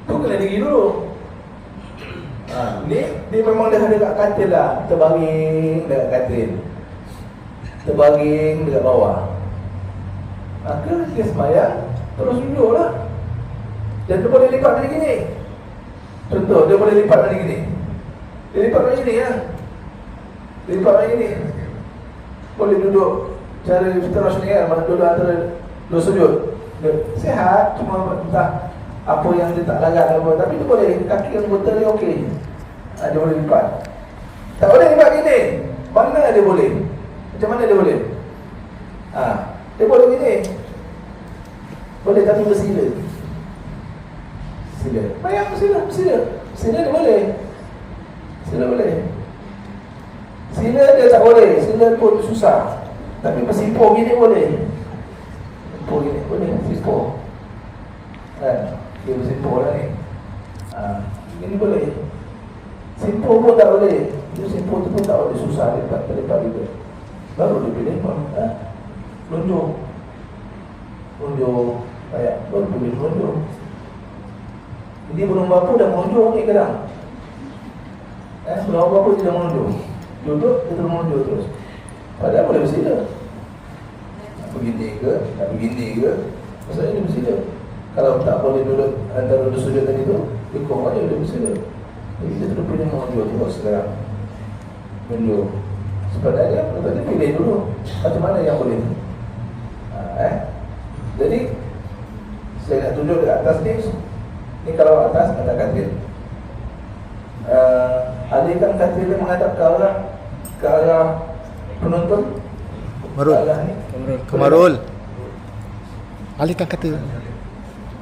Tu kena diri dulu. Ni dia memang dah ada kat katil lah. Terbaring dekat katil. Terbaring dekat bawah. Maka dia sembahyang, terus duduk lah. Dan dia boleh lipat macam gini. Contoh, dia boleh lipat macam gini. Dia lipat macam gini lah. Dia lipat macam gini. Boleh duduk cara fitrah ni kan, mana duduk antara dua sujud. Dia sihat, cuma entah apa yang dia tak larat apa. Tapi dia boleh, kaki yang betul dia okey. Dia boleh lipat. Tak boleh lipat gini. Mana dia boleh? Macam mana dia boleh? Dia boleh gini. Boleh tapi bersila. Sila. Bayang bersila. Sila dia boleh. Sila boleh. Sila dia tak boleh. Sila pun susah. Tapi bersimpur gini boleh. Simpur gini boleh. Simpur. Kan? Dia bersimpur lah ni. Gini boleh. Simpur pun tak boleh. Dia simpur tu pun tak boleh. Susah lepak juga. Baru dia pilih pun. Lonjong. Baru pilih lonjong. Jadi belum berapa dah melonjong ni kadang. Belum berapa dia dah melonjong. Duduk, dia terus melonjong terus. Padahal boleh bersila. Nak begini ke, nak begini ke, maksudnya dia bersila. Kalau tak boleh duduk antara dua sujud tadi tu, dia kurang aja dia bersila. Jadi dia terus pilih melonjong terus sekarang. Melonjong. Sebenarnya, dia pilih dulu macam mana yang boleh. Jadi saya nak tunjuk dekat atas ni. Ni kalau atas ada katil. Alihkan katil dia menghadap ke arah penonton. Marul. Kemarul. Alihkan katil.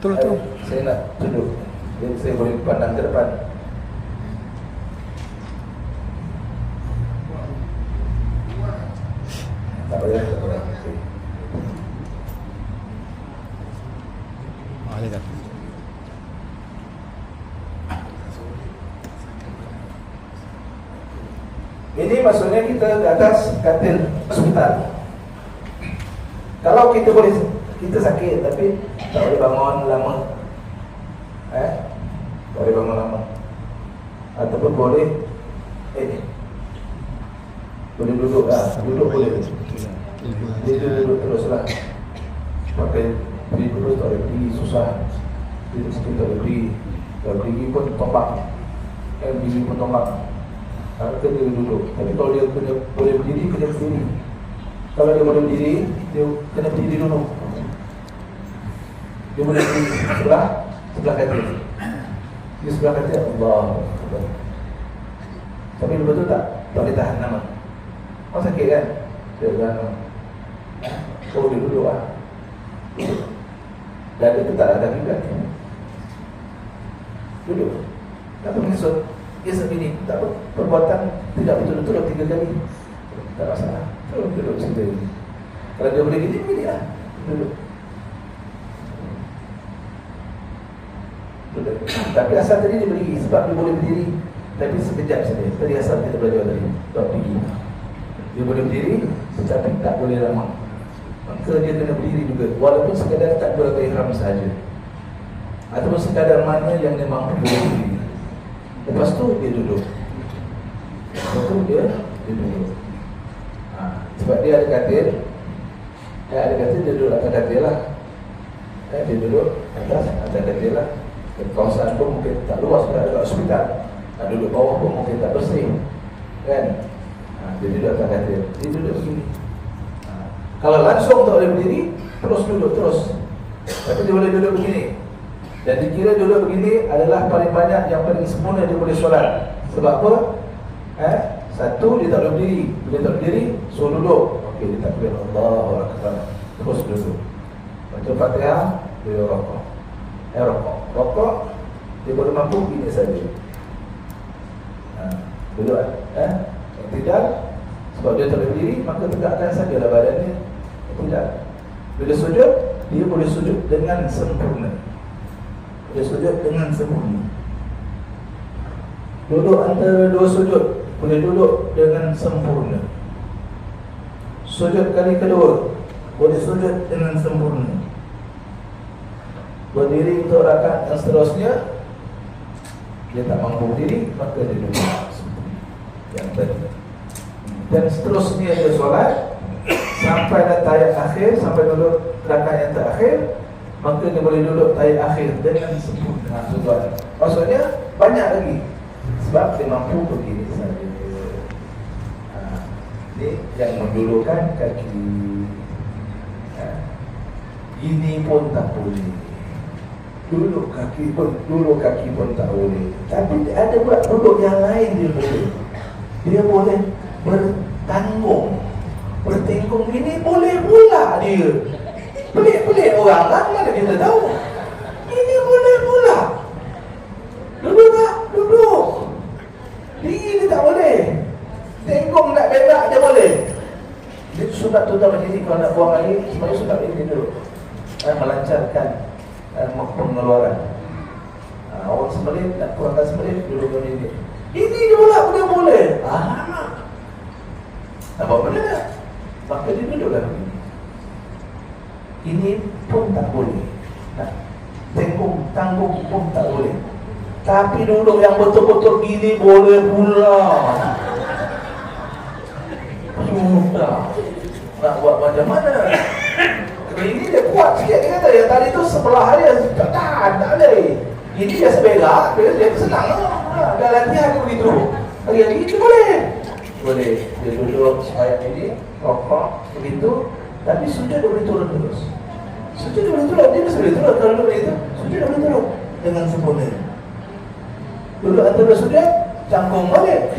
Betul. Saya nak tunjuk. Jadi saya boleh pandang ke depan. Tak payah. Alihkan. Ini maksudnya kita ke atas katil hospital. Kalau kita boleh, kita sakit tapi tak boleh bangun lama. Tak boleh bangun lama. Ataupun boleh boleh duduk lah. Duduk boleh. Dia duduk teruslah. Pakai beri dulu, tak boleh pergi, susah. Dia mungkin tak boleh pergi. Kalau pergi pun tombak. Pergi pun tombak. Dia duduk. Tapi kalau dia boleh berdiri, kena berdiri. Kalau dia boleh berdiri, dia kena berdiri dulu. Dia boleh berdiri sebelah katil. Di sebelah katil, Allah. Tapi betul tak? Tak boleh tahan lama. Kau sakit kan? Dia kan. Kau dia duduk lah. Dan dia tak ada kiblat. Duduk. Tak mengisut. Dia segini, tak apa. Perbuatan tidak betul-betul 3 kali. Tak masalah. Terus duduk sendiri. Kalau dia boleh gini, begini lah. Duduk. Tapi asal tadi dia berdiri. Sebab dia boleh berdiri. Tapi sekejap saja. Tadi asal kita belajar tadi. Tak pergi. Dia boleh berdiri, tetapi tak boleh lama. Maka dia kena berdiri juga. Walaupun sekadar tak boleh ihram sahaja. Ataupun sekadar mana yang memang perlu berdiri. Lepas tu dia duduk. Lepas tu dia duduk. Sebab dia ada katil. Ada katil, dia duduk atas katil lah. Dia duduk atas katil lah. Kawasan pun mungkin tak luas, berada kat hospital. Duduk bawah pun mungkin tak bersih. Kan? Dia duduk atas katil. Dia duduk begini. Kalau langsung tak boleh berdiri, terus duduk terus. Tapi dia boleh duduk begini. Dan dikira duduk begini adalah paling banyak, yang paling sempurna dia boleh solat. Sebab apa? Satu, dia tak boleh berdiri. Bila tak berdiri, suruh duduk. Okey, dia tak boleh. Allahu Akbar. Terus duduk. Baca Fatihah, dia rokok. Rokok, dia boleh mampu gini saja. Duduk tidak, sebab dia tak berdiri, maka tegakkan sajalah badannya. Tidak. Bila sujud, dia boleh sujud dengan sempurna. Dia sujud dengan sempurna. Duduk antara dua sujud, boleh duduk dengan sempurna. Sujud kali kedua, boleh sujud dengan sempurna. Berdiri untuk rakaat yang seterusnya, dia tak mampu berdiri, maka dia duduk yang tadi. Dan seterusnya dia solat sampai dah tayat akhir, sampai duduk rakaat yang terakhir, maka dia boleh duduk tayat akhir dengan sempurna. Maksudnya banyak lagi, sebab dia mampu berdiri saja. Ini yang mendulukan kaki. Ini pun tak boleh. Dulu kaki pun tak boleh. Tapi ada buat duduk yang lain dia boleh. Dia boleh bertanggung. Bertengkung ini boleh pula dia. Pelik-pelik orang kan, mana kita tahu. Ini boleh pula. Duduk tak? Duduk. Diri dia tak boleh. Tengkung nak berak dia boleh. Dia sunat tu tak macam ni, kalau nak buang air, sebenarnya sunat ini duduk. Melancarkan pengeluaran. Orang semenit, nak kurangkan semenit, duduk minit. Ini dia pula boleh. Nampak benda tak? Maka dia duduklah begini. Ini pun tak boleh. Tanggung pun tak boleh. Tapi duduk yang betul-betul gini boleh pula. Sudah. Nak buat macam mana? Ini dia kuat sikit, dia kata yang tadi tu sebelah dia tak boleh. Ini dia sebelah, dia senang lah. Dah latihan dia begitu. Lagi itu boleh. Dia duduk supaya ini, rokok, begitu. Tapi sujud dia boleh turun terus. Sujud dia boleh turun, dia mesti boleh turun. Kalau duduk begitu, sujud dia boleh turun dengan sempurna. Duduk antara sujud, cangkung balik.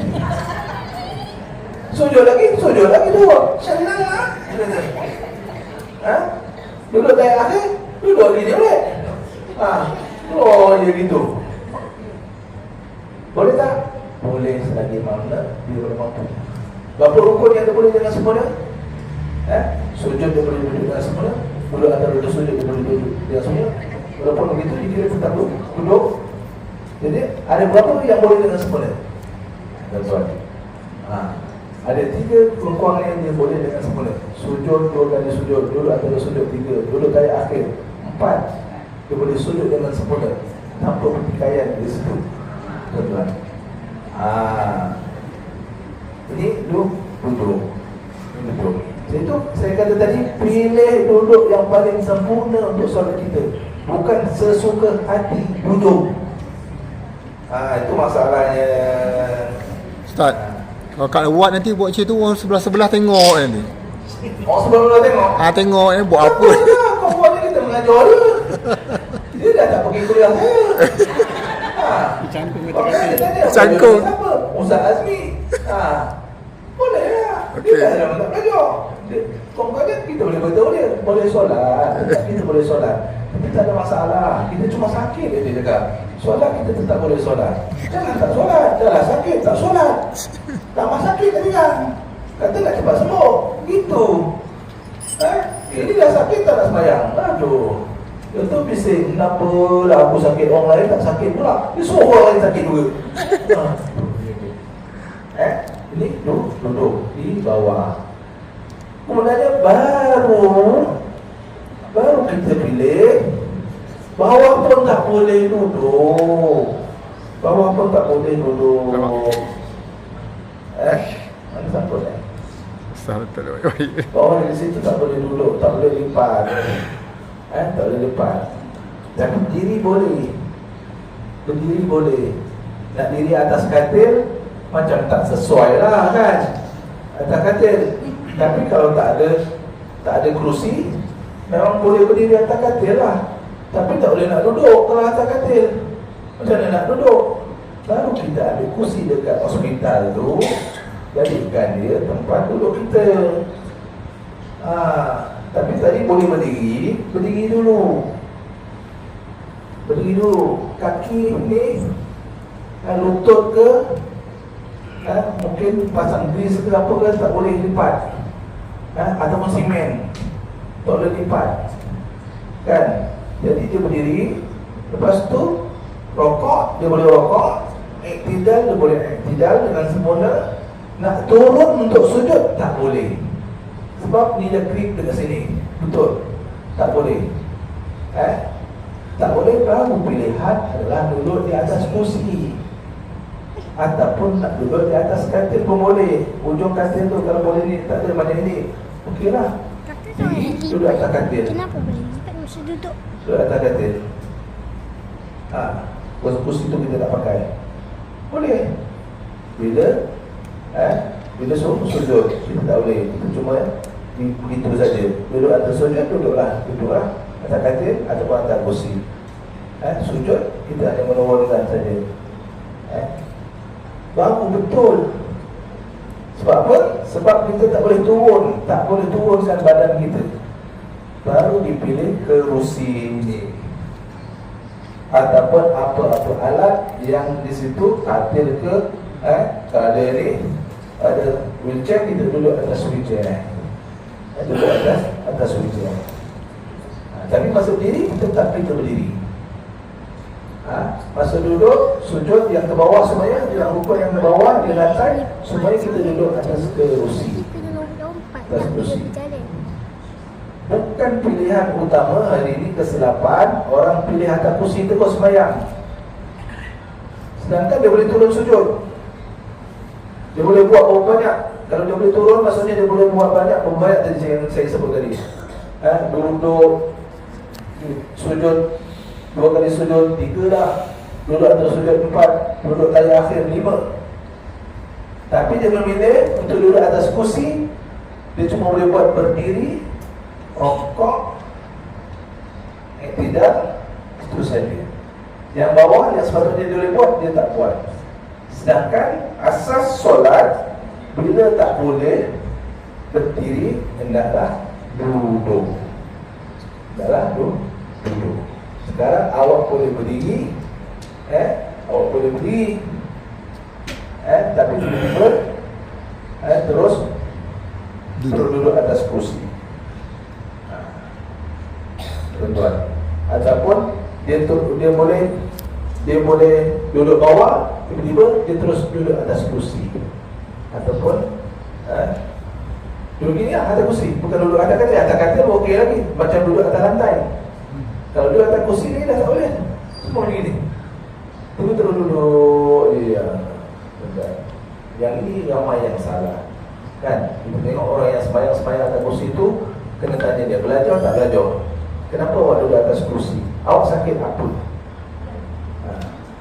Sujud lagi turun. Senang lah. Duduk tayar akhir, duduk gini boleh. Dia gitu. Boleh tak? Boleh selagi mana dia boleh mampu. Berapa rukun yang dia boleh dengan sempurna? Sujud dia boleh duduk dengan sempurna. Duduk antara dua sujud dia boleh duduk dengan sempurna. Walaupun begitu dia kira tetap duduk. Jadi ada berapa yang boleh dengan sempurna? Tuan. Ada 3 kelengkuang yang dia boleh dengan sempurna. Sujud 2 kali sujud, duduk antara sujud 3, duduk tayar akhir 4. Dia boleh sujud dengan sempurna tanpa pertikaian di situ. Tuan. Ini duduk. Jadi tu saya kata tadi, pilih duduk yang paling sempurna untuk solat kita. Bukan sesuka hati duduk. Itu masalahnya. Ustaz, kalau kat luar nanti buat macam tu, orang sebelah-sebelah tengok nanti. Orang sebelah tengok? Tengok ni buat apa. Kau buat ni kita mengajar dia. Dia dah tak pergi kuliah saya. Cangkung Cangkung. Ustaz Azmi. Boleh lah. Okey. Dia dah tak belajar. Kau kata kita boleh betul dia. Boleh solat. Kita boleh solat. Tapi tak ada masalah. Kita cuma sakit dia cakap. Solat kita tetap boleh solat. Jangan tak solat. Jangan sakit tak solat. Tambah sakit tadi kan. Kata nak cepat sembuh. Gitu. Ini dah sakit tak nak sembahyang. Aduh. Dia tu bising. Kenapa lah aku sakit, orang lain tak sakit pula. Dia suruh orang lain sakit juga. Ini duduk di bawah. Kemudiannya baru kita pilih. Bawah pun tak boleh duduk. Mana sambut Ustaz tak ada baik-baik. bawah di situ tak boleh duduk, tak boleh lipat. Tak boleh lipat. Tapi berdiri boleh. Nak diri atas katil macam tak sesuai lah kan, atas katil. Tapi kalau tak ada kerusi, memang boleh berdiri atas katil lah. Tapi tak boleh nak duduk kalau atas katil. Macam mana nak duduk? Baru kita ambil kursi dekat hospital tu, jadikan dia tempat duduk kita. Tapi tadi boleh berdiri, berdiri dulu. Berdiri dulu. Kaki ni lutut ke, mungkin pasang gris ke apa ke, tak boleh lipat. Ataupun simen, tak boleh lipat. Kan? Jadi dia berdiri. Lepas tu rokok, dia boleh rokok. Iktidal, dia boleh iktidal dengan semula. Nak turun untuk sujud, tak boleh. Sebab ni dia grip dekat sini. Betul? Tak boleh. Tak boleh. Baru pilihan adalah duduk di atas kursi ataupun nak duduk di atas katil pun boleh. Ujung katil tu kalau boleh ni, tak ada mana ini, okey lah. Duduk atas katil. Kenapa boleh lipat masa duduk? Duduk atas katil. Kursi tu kita tak pakai. Boleh. Bila sujud, kita tak boleh. Kita cuma begitu saja. Duduk atas sujud, duduklah atas katil ataupun atas kursi. Sujud, kita hanya menurunkan saja. Baru betul. Sebab apa? Sebab kita tak boleh turunkan badan kita. Baru dipilih kerusi ini ataupun apa-apa alat yang di situ, katil ke, kalau ada ni, ada wheelchair, kita duduk atas wheelchair. Duduk atas wheelchair. Tapi masa berdiri, tetap kita berdiri. Masa duduk, sujud yang ke bawah semuanya, yang rukun yang ke bawah, di lantai, semuanya kita duduk atas kerusi. Atas kerusi. Bukan pilihan utama hari ini kesilapan orang pilih atas kursi terus sembahyang. Sedangkan dia boleh turun sujud. Dia boleh buat berapa banyak. Kalau dia boleh turun, maksudnya dia boleh buat banyak. Banyak tadi saya sebut tadi. Duduk, sujud, 2 kali sujud, 3 dah. Duduk atas sujud 4, duduk tayar akhir 5. Tapi dia memilih untuk duduk atas kursi. Dia cuma boleh buat berdiri, rokok, iktidal, itu saja. Yang bawah, yang sepatutnya dia boleh buat, dia tak buat. Sedangkan asas solat, bila tak boleh berdiri, hendaklah duduk. Duduk. Sekarang awak boleh berdiri, tapi tiba-tiba terus duduk atas kursi. Tuan-tuan, ataupun dia boleh duduk bawah, tiba-tiba dia terus duduk atas kursi. Ataupun duduk gini atas kursi, bukan duduk atas katil. Atas katil okey lagi, macam duduk atas lantai. Kalau duduk atas kursi ni dah tak boleh. Semua begini. Terus duduk. Yang ini ramai yang salah. Kan? Kita tengok orang yang sembahyang atas kursi itu, kena tanya dia, belajar tak belajar? Kenapa awak duduk atas kursi? Awak sakit apa?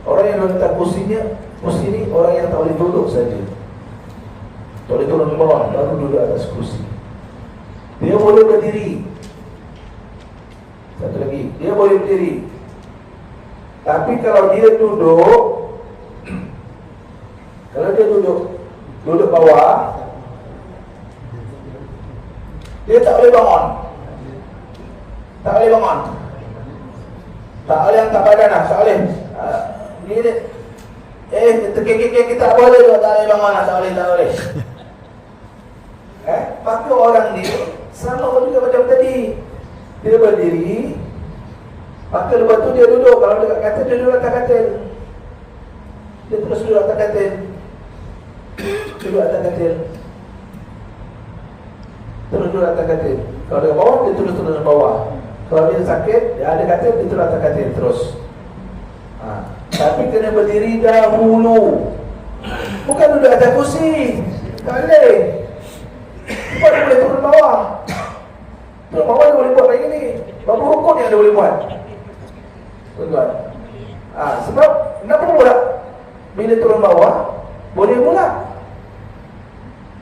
Orang yang duduk atas kursi ni orang yang tak boleh duduk saja. Tak boleh turun ke bawah, baru duduk atas kursi. Dia boleh berdiri. Satu lagi, dia boleh berdiri. Tapi kalau dia duduk, duduk bawah, dia tak boleh bangun. Tak boleh angkat badan lah, tak boleh. Terkekek kita tak boleh juga, tak boleh bangun lah, tak boleh. Maka orang ni sama juga macam tadi. Dia berdiri, maka lepas tu dia duduk. Kalau dekat katil, dia duduk atas katil. Dia terus duduk atas katil. Terus duduk atas katil. Kalau dia bawah, dia terus bawah. Kalau dia sakit, dia ada katil, dia terus atas katil terus. Tapi kena berdiri dahulu. Bukan duduk atas kursi. Tak boleh. Sebab dia boleh turun bawah. Turun bawah dia boleh buat macam ni. Berapa rukun yang dia boleh buat? Tuan-tuan. Sebab kenapa pula? Bila turun bawah, boleh pula.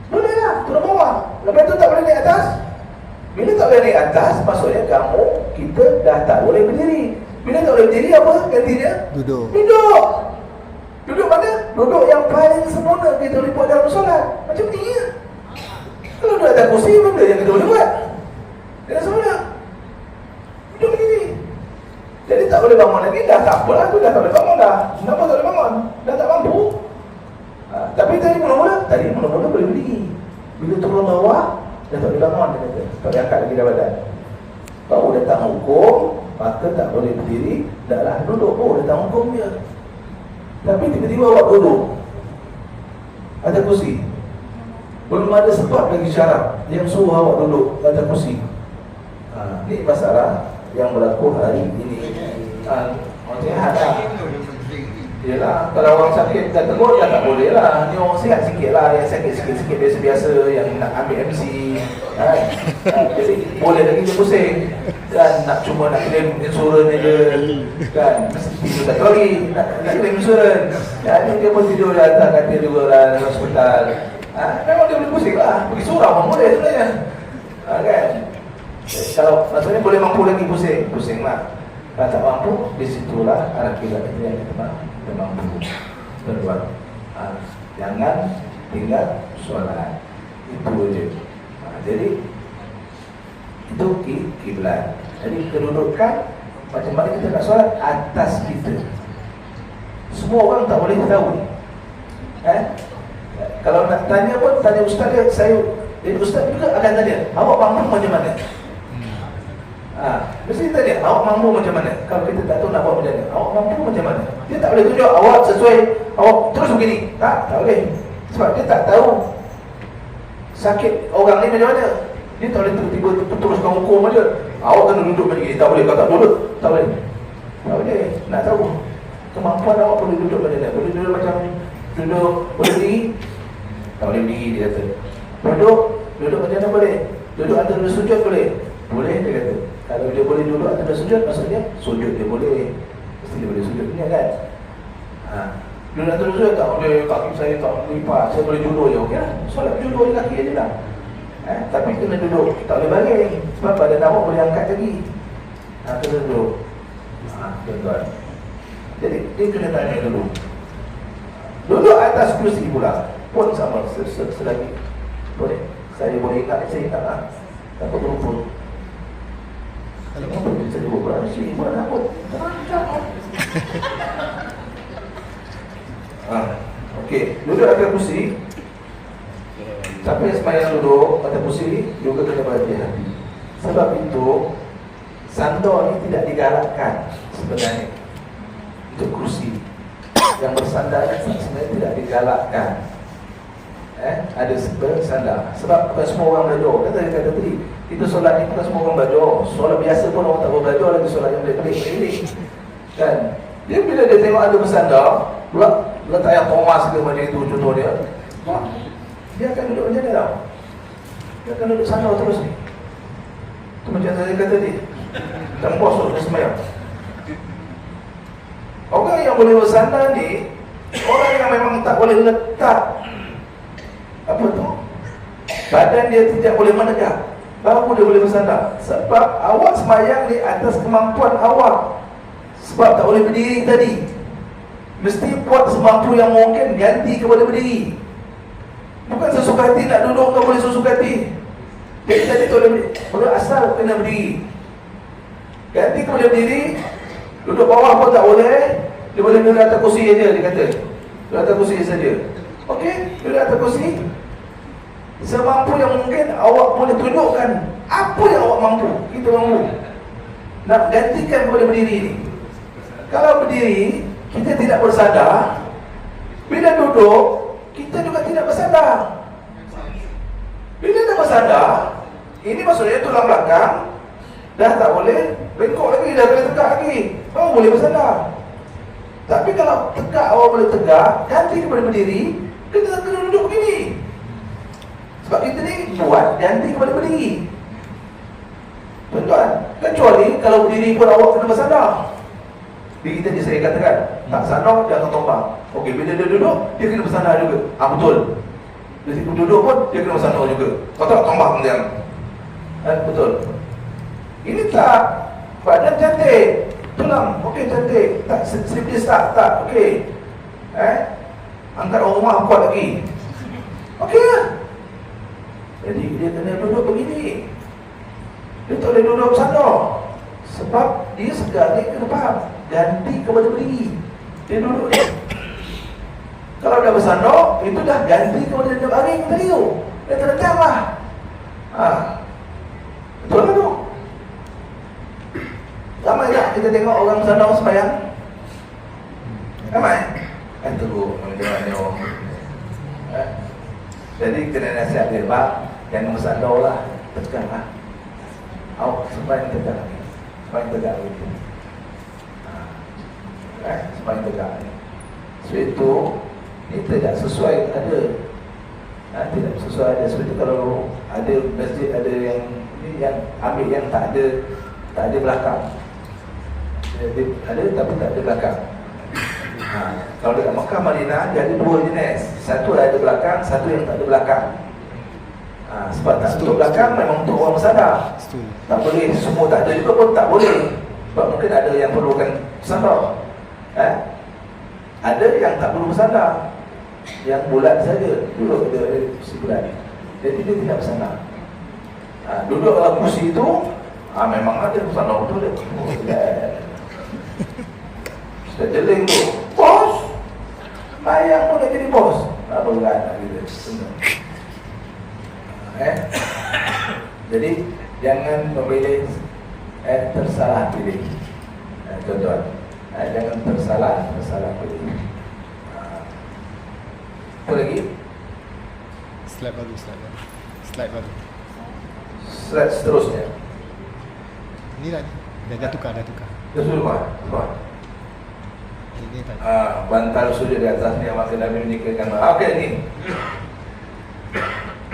Boleh lah, turun bawah. Lepas tu tak boleh naik atas. Bila tak boleh naik atas, maksudnya kita dah tak boleh berdiri. Bila tak boleh berdiri, apa gantinya? Duduk mana? Duduk yang paling sempurna kita boleh buat dalam solat. Macam ni ya. Kalau duduk atas kursi, benda yang kita boleh buat. Dia rasa mana? Duduk begini. Jadi tak boleh bangun lagi, dah tak apalah tu, dah tak boleh bangun dah. Kenapa tak boleh bangun? Dah tak mampu. Tapi tadi mula-mula boleh berdiri. Bila turun bawah, dah tak boleh bangun, dia kata. Tak boleh angkat lagi dah badan. Baru datang hukum, maka tak boleh berdiri, dah lah duduk. Oh, datang hukum dia. Tapi tiba-tiba awak duduk atas kursi. Belum ada sebab lagi syarat yang suruh awak duduk atas kursi. Ini masalah yang berlaku hari ini. Orang sihat lah. Yelah, kalau orang sakit dah tegur, dah tak boleh lah. Ni orang sihat sikit lah, yang sakit sikit-sikit biasa-biasa, yang nak ambil MC jadi boleh lagi dia pusing. Kan, nak cuma nak claim insurans je kan, mesti tak tahu lagi nak claim insurans. Jadi dia pun tidur di atas katil juga lah dalam hospital. Memang dia boleh pusing lah, pergi surau pun boleh sebenarnya. Kan, kalau maksudnya boleh mampu lagi pusing lah. Kalau tak mampu, disitulah anak kita yang kita mampu berbuat. Jangan tinggal solat, itu je. Jadi itu kiblat. Jadi kedudukan macam mana kita nak solat atas kita. Semua orang tak boleh tahu. Kalau nak tanya pun, tanya ustaz dia, jadi ustaz juga akan tanya, awak mampu macam mana? Mesti tanya, awak mampu macam mana? Kalau kita tak tahu nak buat macam mana, awak mampu macam mana? Dia tak boleh tunjuk awak sesuai, awak terus begini. Tak boleh. Sebab dia tak tahu sakit orang ni macam mana. Dia tak boleh tiba-tiba teruskan hukum aja. Awak kena duduk macam ni. Tak boleh, kalau tak duduk, tak boleh. Tak boleh. Nak tahu kemampuan awak boleh duduk macam mana? Boleh duduk macam duduk, boleh berdiri? Tak boleh berdiri, dia kata. Duduk macam mana boleh? Duduk antara sujud boleh? Boleh, dia kata. Kalau dia boleh duduk antara sujud, maksudnya sujud dia boleh. Mesti dia boleh sujud ni kan? Duduk antara sujud tak boleh, kaki saya tak boleh lipat, saya boleh duduk je, okey lah. Solat duduk je kaki je lah. Tapi kena duduk, tak boleh baring. Sebab badan awak boleh angkat lagi. Kena duduk. Tuan-tuan. Jadi dia kena tanya dulu. Duduk atas kursi pula pun sama selagi boleh. Saya boleh ingat, saya ingat lah. Tak apa-apa. Kalau apa bisa duduk berasi, mana pun terangkan. Okey, duduk atas kursi. Siapa yang sembahyang duduk atas kursi juga kena berhati-hati. Sebab itu sandar ni tidak digalakkan sebenarnya. Itu kursi yang bersandar sebenarnya tidak digalakkan. Ada bersandar. Sebab bukan semua orang belajar. Kata tadi, kita solat ni bukan semua orang belajar. Solat biasa pun orang tak boleh belajar, lagi solat yang pelik-pelik kan. Dia bila dia tengok ada bersandar, letak yang Thomas ke macam itu contoh dia, dia akan duduk macam ni tau. Dia akan duduk sandar terus ni. Itu macam saya kata tadi, tembos tu dia sembahyang. Orang yang boleh bersandar ni, orang yang memang tak boleh letak apa tu, badan dia tidak boleh menegak, baru dia boleh bersandar. Sebab awak sembahyang ni atas kemampuan awak. Sebab tak boleh berdiri tadi, mesti buat semampu yang mungkin, ganti kepada berdiri. Bukan sesuka hati nak duduk, kau boleh sesuka hati. Jadi tadi tu boleh asal kena berdiri, ganti kepada berdiri. Duduk bawah pun tak boleh. Dia boleh duduk atas kursi saja, dia kata. Duduk atas kursi saja. Okey, duduk atas kursi. Semampu yang mungkin awak boleh tunjukkan apa yang awak mampu. Kita mampu nak gantikan kepada berdiri ni. Kalau berdiri, kita tidak bersandar. Bila duduk, kita juga tidak bersandar. Bila dah bersandar, ini maksudnya tulang belakang dah tak boleh bengkok lagi, dah boleh tegak lagi. Awak boleh bersandar. Tapi kalau tegak, awak boleh tegak, ganti kepada berdiri, kita kena duduk begini. Sebab kita ni buat ganti kepada berdiri. Tuan-tuan, kecuali kalau berdiri pun awak kena bersandar. Diri tadi saya katakan, tak sandar, dia akan tombang. Okey, bila dia duduk, dia kena bersandar juga. Betul. Bila dia duduk pun, dia kena bersandar juga. Kalau tak, tombang dia. Betul. Ini tak, badan cantik, tulang, okey cantik, tak selipis tak, okey. Angkat orang rumah kuat lagi. Okey lah. Jadi dia kena duduk begini. Dia tak boleh duduk bersandar. Sebab dia segar ni ke depan, ganti kepada berdiri. Dia duduk dia. Kalau dah bersandar, itu dah ganti kepada dia baring tadi tu. Dia terletak lah. Betul lah tu. Ramai tak kita tengok orang bersandar sembahyang? Ramai? Teruk macam-macam orang. Jadi kena nasihat dia, Pak, jangan bersandar lah, tekan lah. Awak sembahyang tegak ni. Sembahyang tegak itu. Sembahyang tegak ni. So itu, ini tidak sesuai ada. Tidak sesuai ada. Sebab itu kalau ada masjid, ada yang ambil yang tak ada belakang. Ada tapi tak ada belakang. Kalau dekat Mekah, Madinah, dia ada dua jenis. Satu ada belakang, satu yang tak ada belakang. Sebab tak untuk belakang memang untuk orang bersandar. Tak boleh, semua tak ada juga pun tak boleh. Sebab mungkin ada yang perlukan bersandar. Ada yang tak perlu bersandar, yang bulat saja, duduk dia kursi bulat. Jadi dia tidak bersandar. Duduk dalam kursi itu, memang ada bersandar betul dia. Sudah jeling tu, bos, bayang pun nak jadi bos. Tak berat gitu. Jadi jangan memilih tersalah pilih. Tuan-tuan, jangan tersalah pilih. Apa lagi? Slide baru. Slide seterusnya. Ni dah dah tukar. Dah suruh. Ini tadi. Bantal sujud di atas ni yang maka Nabi menyikakan. Okey ni.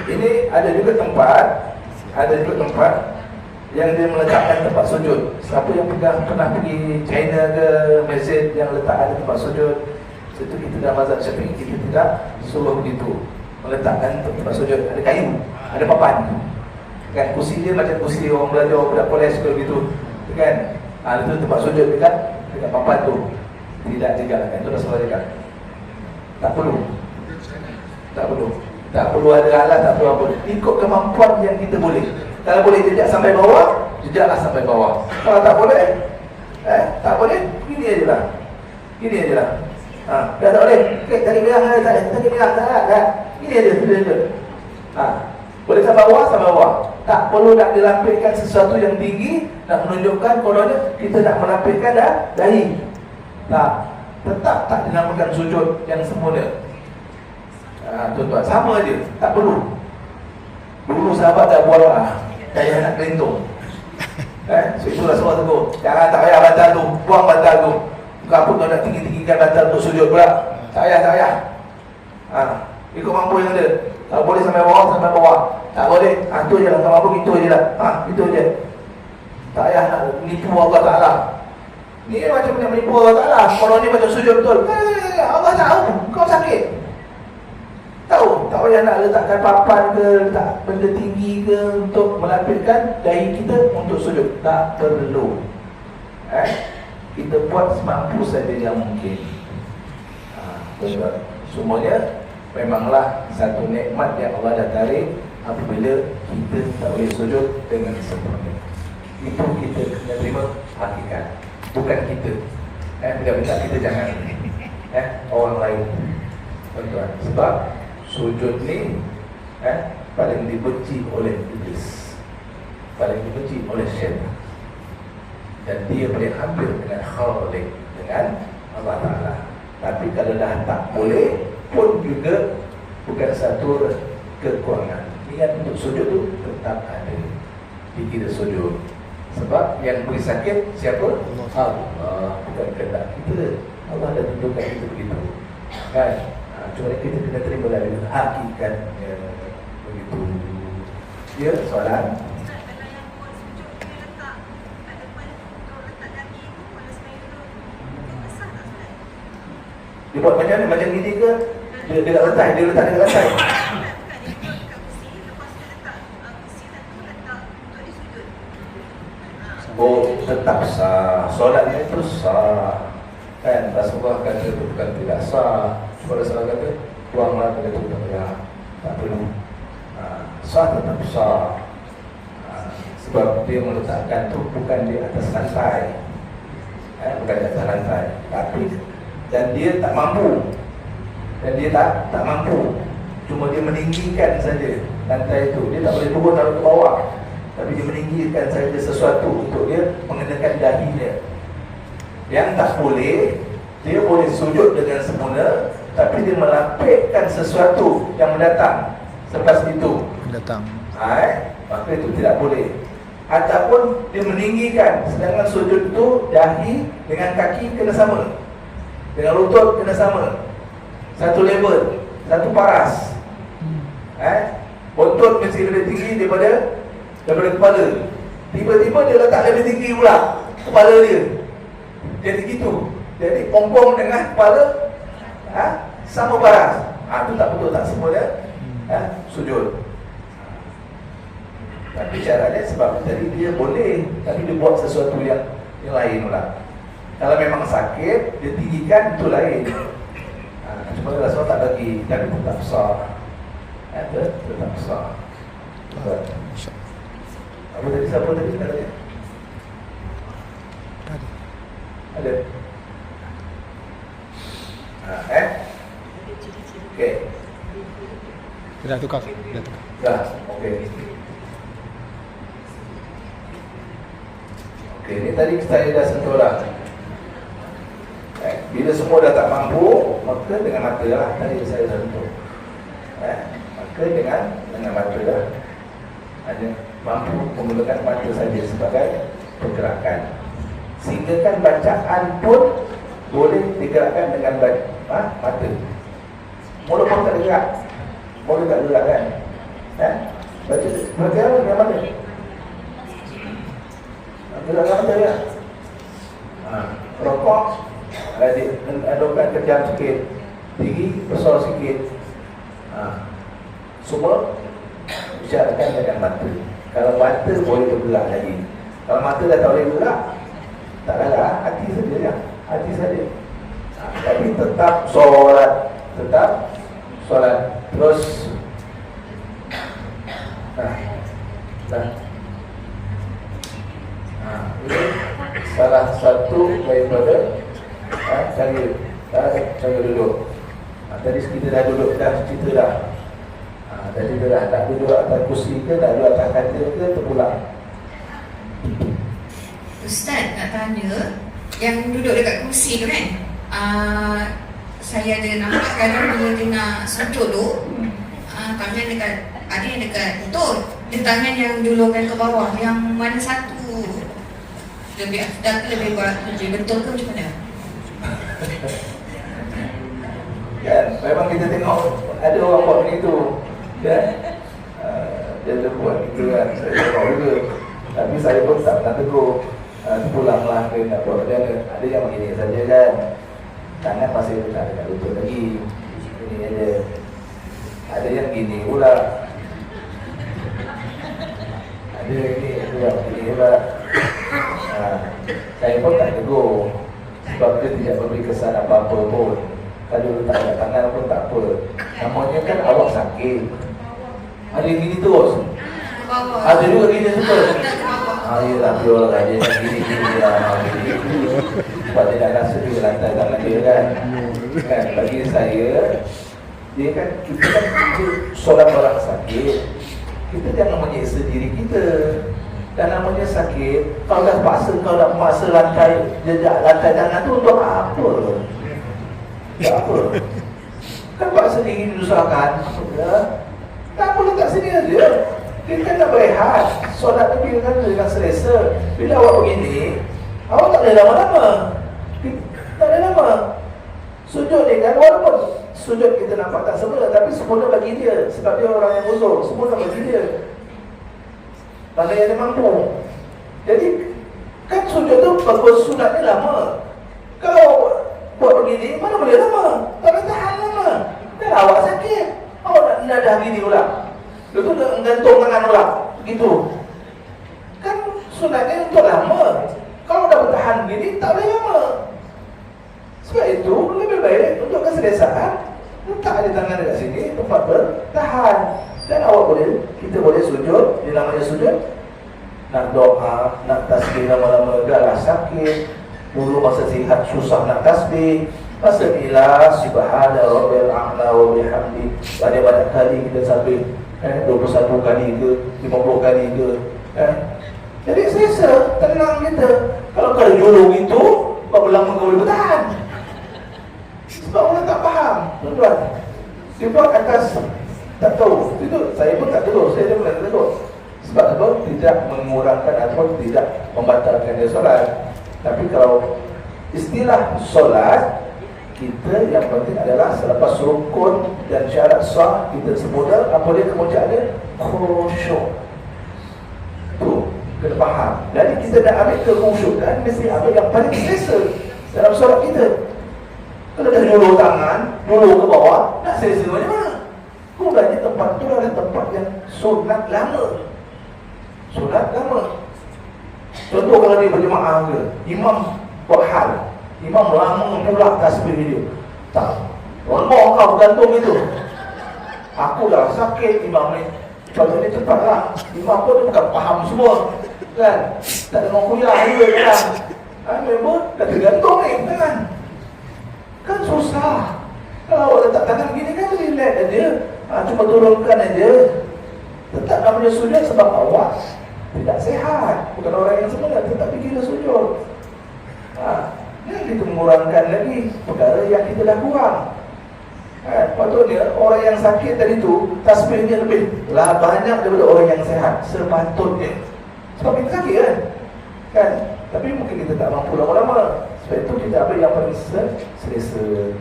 Ini ada juga tempat yang dia meletakkan tempat sujud. Siapa yang pernah pergi China ke masjid yang letak ada tempat sujud, itu kita dah mazhab Syafi'i, kita tidak suruh begitu. Meletakkan tempat sujud, ada kayu, ada papan. Kan kursi dia macam kursi orang belajar budak kolej ke begitu. Kan? Itu tempat sujud dekat papan tu. Tidak digalakkan. Itu Rasulullah cakap. Tak perlu ada alat, tak perlu apa. Ikut kemampuan yang kita boleh. Kalau boleh jejak sampai bawah, jejaklah sampai bawah. Kalau tak boleh, tak boleh, gini aje lah. Dah tak boleh. Okey, tadi bilang tak ada. Gini aje. Boleh sampai bawah. Tak perlu nak dilampirkan sesuatu yang tinggi, nak menunjukkan kononnya kita nak melampirkan dahi. Tak, tetap tak dinamakan sujud yang sempurna. Tuan-tuan, sama je, tak perlu. Dulu sahabat dah buat daya nak kelintung. So itu Rasulullah tegur, jangan, tak payah bantal tu, buang bantal tu. Bukan apa kau nak tinggi-tinggikan bantal untuk sujud pula. Tak payah. Ikut mampu yang ada. Kalau boleh sampai bawah. Tak boleh, tu je lah. Kalau mampu gitu je lah. Itu je. Tak payah nak menipu Allah Ta'ala. Ni macam nak menipu Allah Ta'ala. Kalau ni macam sujud betul. Allah tahu kau sakit. Tahu, tak payah nak letakkan papan ke, letak benda tinggi ke untuk melampirkan dahi kita untuk sujud. Tak perlu. Kita buat semampu saja yang mungkin. Semuanya memanglah satu nikmat yang Allah dah tarik apabila kita tak boleh sujud dengan sempurna. Itu kita kena terima hakikat. Bukan kita. Bila kita jangan orang lain. Tuan-tuan, sebab sujud ni paling dibenci oleh iblis, paling dibenci oleh syaitan, dan dia boleh hampir dengan khalik, dengan Allah Ta'ala. Tapi kalau dah tak boleh pun juga bukan satu kekurangan. Niat untuk sujud tu tetap ada. Kita sujud sebab yang beri sakit siapa? Allah, bukan kehendak kita. Allah dah tentukan kita begitu, kan? Cuma kita kena terima dari hakikatnya begitu. Ya, soalan. Dia buat macam mana? Macam gini ke? Dia letak lantai, dia letak dekat lantai. Oh, tetap sah. Solatnya itu sah. Kan Rasulullah kata itu bukan tidak sah. Pada salah kata, buanglah benda itu tak perlu. Sah tetap sah. Sebab dia meletakkan tu bukan di atas lantai, bukan di atas lantai, tapi dan dia tak mampu, tak mampu, cuma dia meninggikan saja lantai itu. Dia tak boleh turun taruh ke bawah, tapi dia meninggikan saja sesuatu untuk dia mengenakan dahinya. Yang tak boleh, dia boleh sujud dengan semula, tapi dia melapikkan sesuatu yang mendatang selepas itu. Datang. Maka itu tidak boleh. Ataupun dia meninggikan, sedangkan sujud itu dahi dengan kaki kena sama, dengan lutut kena sama, satu level, satu paras. Otot mesti lebih tinggi daripada kepala. Tiba-tiba dia letak lebih tinggi pula kepala dia. Jadi gitu. Jadi pongpong dengan kepala sama paras. Itu tak betul, tak semua dia sujud. Tapi caranya sebab tadi dia boleh, tapi dia buat sesuatu yang lain pula. Kalau memang sakit, dia tinggikan, itu lain. Cuma Rasulullah tak bagi, tapi tetap sah. Tetap sah. Apa tadi, siapa tadi katanya? Ada? Okey. Dah tukar. Dah, okey. Okey, ni tadi saya dah sentuh dah. Bila semua dah tak mampu, maka dengan mata lah. Tadi saya dah sentuh. Maka dengan mata dah. Hanya mampu menggunakan mata saja sebagai pergerakan. Sehingga kan bacaan pun boleh digerakkan dengan mata. Mulut pun tak gerak. Mulut tak gerak kan? Baca perkara dengan mata. Gerak mata ya. Rokok, adukkan kejam sikit, tinggi, besar sikit. Semua bicarakan dengan mata. Kalau mata boleh bergerak lagi. Kalau mata dah tak boleh bergerak, tak ada, hati saja ya. Hati saja. Tapi tetap solat. Terus ini salah satu daripada cara duduk. Tadi kita dah duduk dah, cerita dah. Tadi dia dah tak duduk atas kursi ke, tak duduk atas katil ke, terpulang. Ustaz nak tanya, yang duduk dekat kursi tu kan, saya ada nampak kadang bila dia nak sujud tu, tangan dekat, ada yang dekat lutut, dia tangan yang dulurkan ke bawah, yang mana satu lebih afdal ke lebih betul ke macam mana? Kan, memang kita tengok ada orang buat begitu kan, dia buat gitu kan, saya tengok juga. Tapi saya pun tak pernah tegur, pulanglah ke nak buat macam mana. Ada yang begini saja kan, tangan masih tak dekat lutut lagi, ini aja. Ada yang gini pula, ada ini pula, gini pula. Saya pun tak tegur, sebab dia tidak memberi kesan apa-apa pun. Kalau letak kat tangan pun tak apa. Namanya kan awak sakit. Ada yang gini terus. Ada juga gini terus. Yelah, biar lah dia gini-gini lah. Sebab dia tak rasa dia lantai tangan dia kan. Bagi saya, dia kan, kita kan solat orang sakit, kita jangan menyiksa diri kita. Dan namanya sakit, kau dah paksa lantai, jejak lantai tangan tu untuk apa? Tak apa. Kan paksa diri disusahkan. Tak apa, letak sini aja. Kita kan nak berehat. Solat ni dengan selesa. Bila awak begini, awak tak boleh lama-lama. Tak boleh lama. Sujud ni kan, walaupun sujud kita nampak tak semula, tapi semula bagi dia. Sebab dia orang yang uzur, semula bagi dia. Mana yang dia mampu. Jadi kan sujud tu bagus, sunat ni lama. Kalau buat begini, mana boleh lama? Tak boleh tahan lama. Dan awak sakit, awak nak dah gini pula. Lepas tu gantung tangan pula. Gitu. Kan sunatnya untuk lama. Kalau dah bertahan begini, tak boleh lama. Sebab itu lebih baik untuk keselesaan, letak ada tangan dekat sini, tempat bertahan. Dan awak boleh, kita boleh sujud, dia namanya sujud nak doa, nak tasbih lama-lama dah sakit. Dulu masa sihat susah nak tasbih. Masa bila subhana rabbil a'la wa bihamdi, banyak-banyak kali kita tasbih, 21 kali ke 50 kali ke, jadi selesa, tenang kita. Kalau julung itu berapa lama kau boleh bertahan? Sebab orang tak faham, tuan-tuan. Dia buat atas tak tahu. Itu saya pun tak tahu, saya pun tak tahu. Sebab apa? Tidak mengurangkan atau tidak membatalkan dia solat. Tapi kalau istilah solat, kita yang penting adalah selepas rukun dan syarat sah, kita sempurna, apa dia kemudian ada khusyuk. Tu kena faham. Jadi kita nak ambil kekhusyukan, mesti ambil yang paling selesa dalam solat kita. Kalau dah julur tangan, julur ke bawah, nak selesa macam mana? Kurangnya tempat tu adalah tempat yang sunat lama. Sunat lama. Contoh kalau dia berjemaah ke, imam buat hal, imam lama pula tasbih dia. Tak, rombong kau bergantung itu. Aku dah sakit, imam ni kalau ni cepatlah. Imam pun dia bukan faham semua, kan? Tak dengar kuliah juga kan? Memang dah tergantung ni, kan? Kan susah. Kalau awak letak tangan begini kan relax aja, cuma turunkan aja. Tetap namanya sujud sebab awak tidak sehat, bukan orang yang sebenarnya tetap fikir sujud. Yang kita mengurangkan lagi perkara yang kita dah kurang. Patutnya orang yang sakit tadi tu tasbihnya lebih lah banyak daripada orang yang sehat sepatutnya. Sebab kita sakit kan? Tapi mungkin kita tak mampu lama-lama. Sebab itu kita ambil yang paling selesa.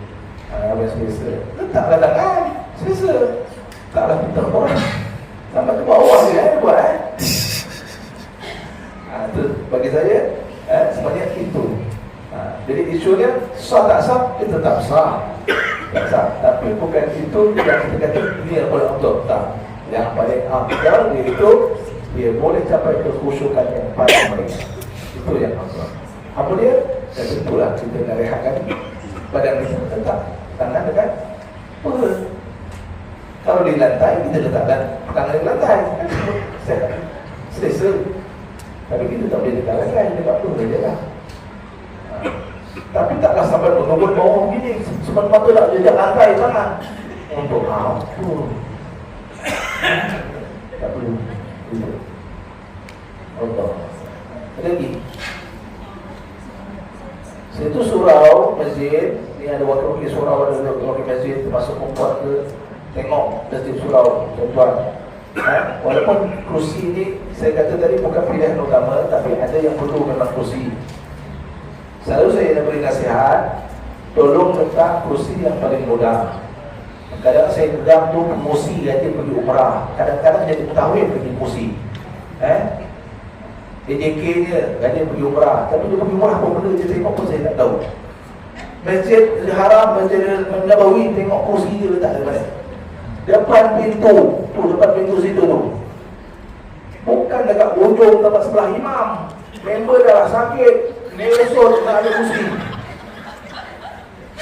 Ambil selesa. Letaklah tangan selesa. Taklah putar orang sampai ke bawah dia buat itu bagi saya sebenarnya itu. Jadi isunya sah tak sah, kita tetap sah. Tak sah. Tapi bukan itu yang kita kata dia boleh untuk tak. Yang paling afdal iaitu dia boleh capai kekhusyukan yang paling baik. Itu yang afdal. Apa dia? Dan itulah kita nak rehatkan badan kita, letak tangan dekat perut. Kalau di lantai, kita letakkan tangan di lantai, kan selesa. Tapi kita tak boleh letak lantai, dekat perut saja lah. Tapi taklah sampai menurut bawah begini, semata-mata nak jejak lantai tangan. Untuk apa? Tak perlu. Allah. Ada lagi? Saya tu surau masjid, ni ada wakil surau, ada wakil masjid, termasuk perempuan ke, tengok masjid surau, tuan-tuan. Walaupun kerusi ni, saya kata tadi bukan pilihan utama, tapi ada yang perlu memang kerusi. Selalu saya nak beri nasihat, tolong letak kerusi yang paling mudah. Kadang saya pegang tu promosi dia pergi umrah, kadang-kadang jadi mutawif pergi kerusi. DJK dia, dia pergi umrah, tapi dia pergi umrah apa benda dia tengok pun saya tak tahu. Masjid Haram, Masjid Nabawi, tengok kursi dia letak di mana? Depan pintu, tu depan pintu situ tu. Bukan dekat ujung tempat sebelah imam. Member dah sakit, nesot nak ada kursi.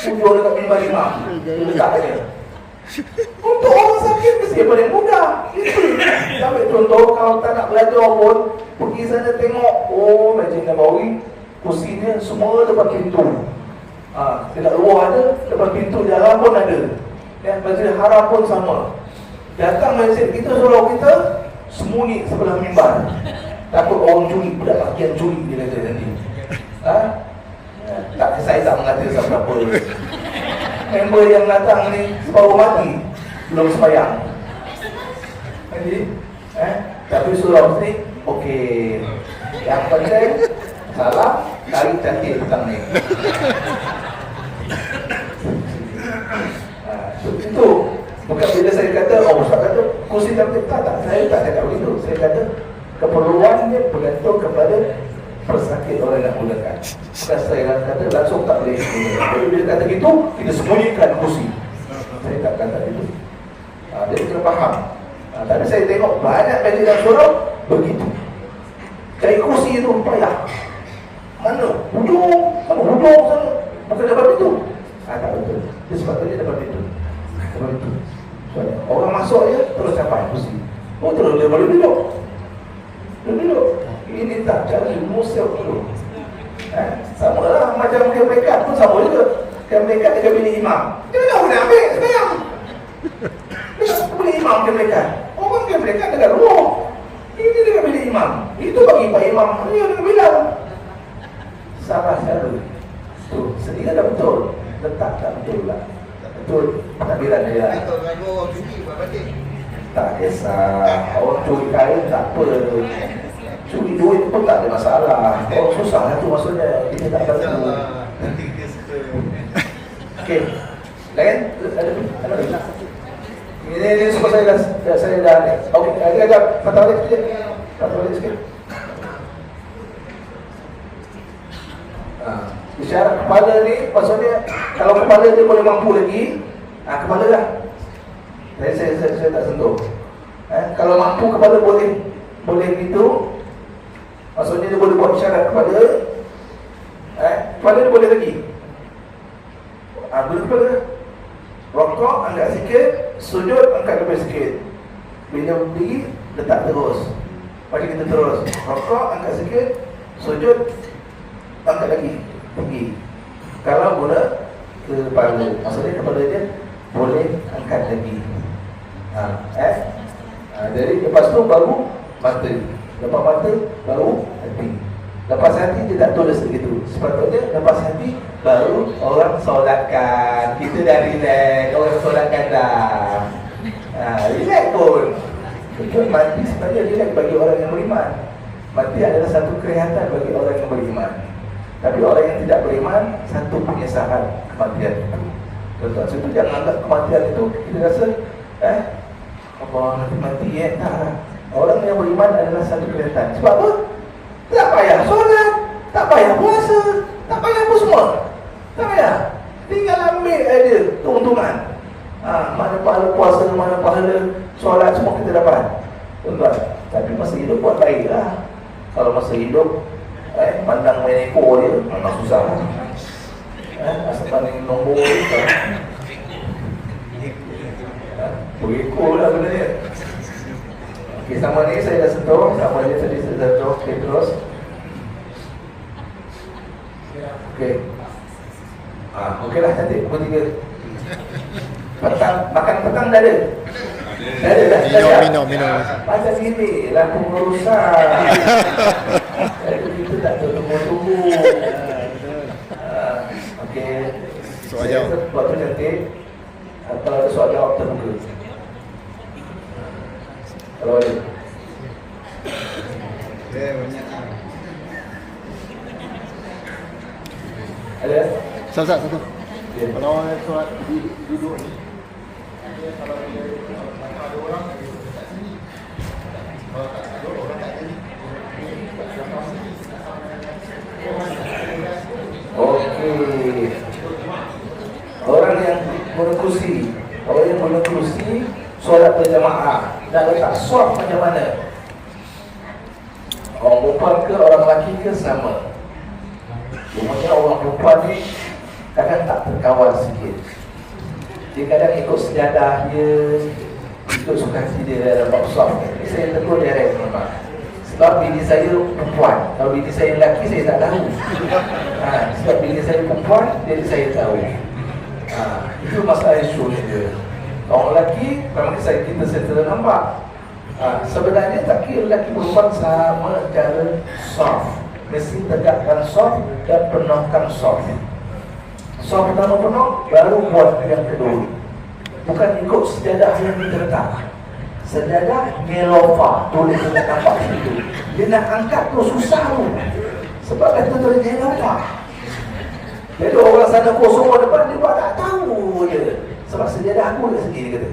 Ujung dekat mimbar imam, letak aja. Untuk orang sakit mesti paling mudah. Itu. Sampai contoh kalau tak nak belajar pun, pergi sana tengok, oh Masjid Nabawi, kursinya semua depan pintu. Dekat luar ada, depan pintu dalam pun ada. Dan Masjid Haram pun sama. Datang masjid kita, surau kita, sembunyi sebelah mimbar. Takut orang curi, budak bagian curi dia kata nanti. Tak, saya tak mengata siapa-siapa. Member yang datang ni baru mati, belum sembahyang. Jadi, tapi surau ni, okey. Yang penting, salam, tarik cantik petang ni. Itu bukan bila saya kata, Ustaz kata kursi cantik, tak, saya tak cakap begitu. Saya kata keperluannya bergantung kepada pesakit orang yang gunakan. Bukan saya kata langsung tak boleh gunakan. Jadi bila kata gitu, kita sembunyikan kursi. Saya tak kata itu. Jadi kita faham. Tapi saya tengok banyak masjid dan surau begitu. Cari kursi itu payah. Mana? Hujung sana. Bukan dapat itu. Tak betul. Dia sepatutnya dapat itu. Dapat itu. Orang masuk je terus capai kursi. Oh terus dia boleh duduk. Duduk. ilmu self dulu. Sama lah macam camp mereka pun sama juga. Camp mereka dekat bilik imam. Dia tak boleh ambil semayang. Dia tak boleh imam camp mereka. Orang camp mereka dekat rumah. Ini dekat bilik imam. Itu bagi Pak Imam. Dia dengan bilang. Salah cara. Tu, sedikit dah betul. Letak tak betul lah. Betul. Takbiran dia. Tak kisah. Orang curi kain tak apa. Curi duit pun tak ada masalah. Orang susah tu maksudnya. Kita tak tahu. Okey. Lain? Ada? Ini semua saya dah ni. Okey, agak patah balik sikit. Patah balik sikit. Isyarat kepala ni maksudnya kalau kepala dia boleh mampu lagi, kepala lah. Saya tak sentuh. Kalau mampu kepala boleh gitu. Maksudnya dia boleh buat isyarat kepala. Kepala dia boleh lagi. Boleh kepala. Rokok angkat sikit, sujud angkat lebih sikit. Bila berdiri letak terus. Macam kita terus. Rokok angkat sikit, sujud angkat lagi. Tinggi. Kalau guna kepala, maksudnya kepala dia boleh angkat lagi. Jadi lepas tu baru mata. Lepas mata baru hati. Lepas hati dia tak tulis begitu. Sepatutnya lepas hati baru orang solatkan. Kita dah relax, orang solatkan dah. Relax pun. Betul, mati sebenarnya relax bagi orang yang beriman. Mati adalah satu kelihatan bagi orang yang beriman. Tapi orang yang tidak beriman, satu penyesalan kematian itu. Contoh, sebab itu jangan anggap kematian itu kita rasa Allah nanti mati tak. Orang yang beriman adalah satu kelihatan. Sebab apa? Tak payah solat, tak payah puasa, tak payah apa semua. Tak payah. Tinggal ambil aja keuntungan. Mana pahala puasa, mana pahala solat, semua kita dapat. Tuan-tuan. Tapi masa hidup buat baiklah. Kalau masa hidup pandang main ekor dia, memang susah. Asal pandang nombor dia, berekor lah benda dia. Okey, sama ni saya dah sentuh, sama dia tadi saya dah sentuh. Okey, terus. Okey. Okey lah, cantik. Pukul 3. Petang, makan petang dah ada? Dah ada dah? Minum. Macam gini lah pengurusan. Kita tak tunggu-tunggu. Okey. Soal jawab. Waktu cantik. Kalau ada soal jawab terbuka. Kalau ada. Banyak. Ada? Satu. Okay. Kalau solat duduk ni. Kalau ada orang kat sini. Kalau tak ada orang kat sini. Okey. Orang yang guna kerusi, solat berjamaah, nak letak soft macam mana? Orang perempuan ke orang lelaki ke sama. Cumanya orang perempuan ni kadang tak terkawal sikit. Dia kadang ikut sejadah dia, ikut sukacita dia dalam bab soft. Saya tegur direct memang. Sebab bini saya perempuan. Kalau bini saya lelaki, saya tak tahu. Sebab bini saya perempuan, jadi saya tahu. Itu masalah isu dia. Orang lelaki, memang kita settle nampak. Sebenarnya tak kira lelaki perempuan sama cara soft. Mesti tegakkan soft dan penuhkan soft. Soft pertama penuh, baru buat yang kedua. Bukan ikut sejadah yang diterletak. Sejadah Nelofa, tulis dekat nampak situ. Dia nak angkat tu susah tu. Sebab kata tu dia Nelofa. Jadi orang sana kosong orang depan, dia buat tak tahu je. Sebab sejadah aku kat sini, dia kata.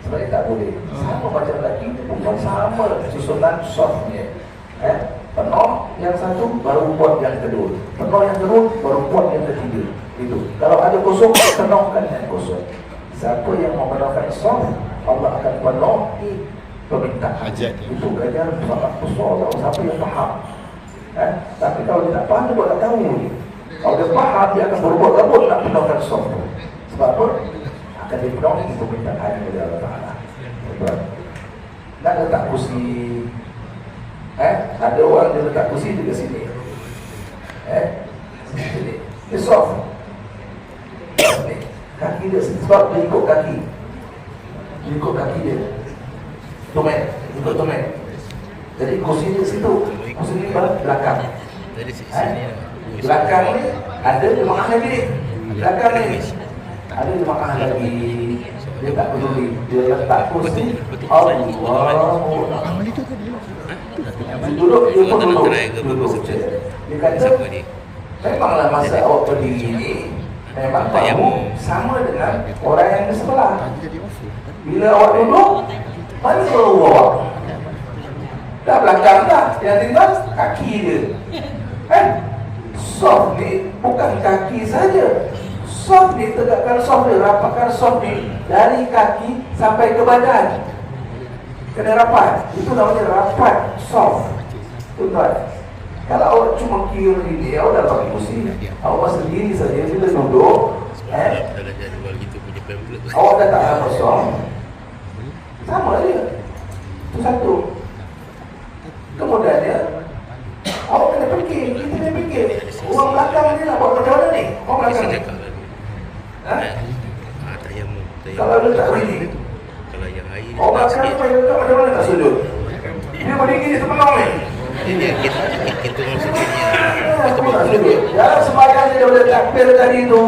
Sebab dia tak boleh. Sama macam lelaki tu pun sama susunan softnya. Penuh yang satu, baru buat yang kedua. Penuh yang kedua, baru buat yang ketiga. Itu. Kalau ada kosong, penuhkan yang kosong. Siapa yang mau penuhkan soft, Allah akan penuhi permintaan. Itu belajar sangat besar tau. Siapa yang faham. Tapi kalau dia tak faham, dia buat tak tahu. Kalau dia faham, dia akan berbuat rabut nak penuhkan soft. Sebab apa? Akan dipenuhi permintaan kepada Allah Ta'ala. Nak letak kursi, Ada orang dia letak kursi dekat sini. Sini. Dia soft. Kaki dia sebab dia ikut kaki. Dia ikut kaki dia. Ikut tomat. Jadi kursi dia situ. Kursi ni belakang. Belakang ni ada jemaah lagi. Belakang ni ada jemaah lagi. Dia tak peduli. Dia letak kursi. Allah. Duduk, dia pun duduk. Dia kata, memanglah masa awak berdiri ni, memang kamu sama dengan orang yang di sebelah. Bila awak duduk, mana seluruh awak? Dah belakang dah, yang tinggal kaki dia. Soft ni bukan kaki saja. Soft ni tegakkan soft dia, rapatkan soft ni dari kaki sampai ke badan. Kena rapat. Itu namanya rapat, soft. Tuan-tuan, kalau awak cuma kira ini, awak dah pakai kursi, awak masa diri saja bila duduk, awak dah tak ada soft. Sama je. Itu satu. Kemudiannya, awak kena fikir, kita kena fikir. Orang belakang ni nak buat macam mana ni? Orang belakang ni. Kalau dia tak berdiri, orang belakang ni macam mana tak sujud? Dia berdiri di sepenuh ni. Itu maksudnya. Dalam sembahyang dia boleh takbir tadi tu,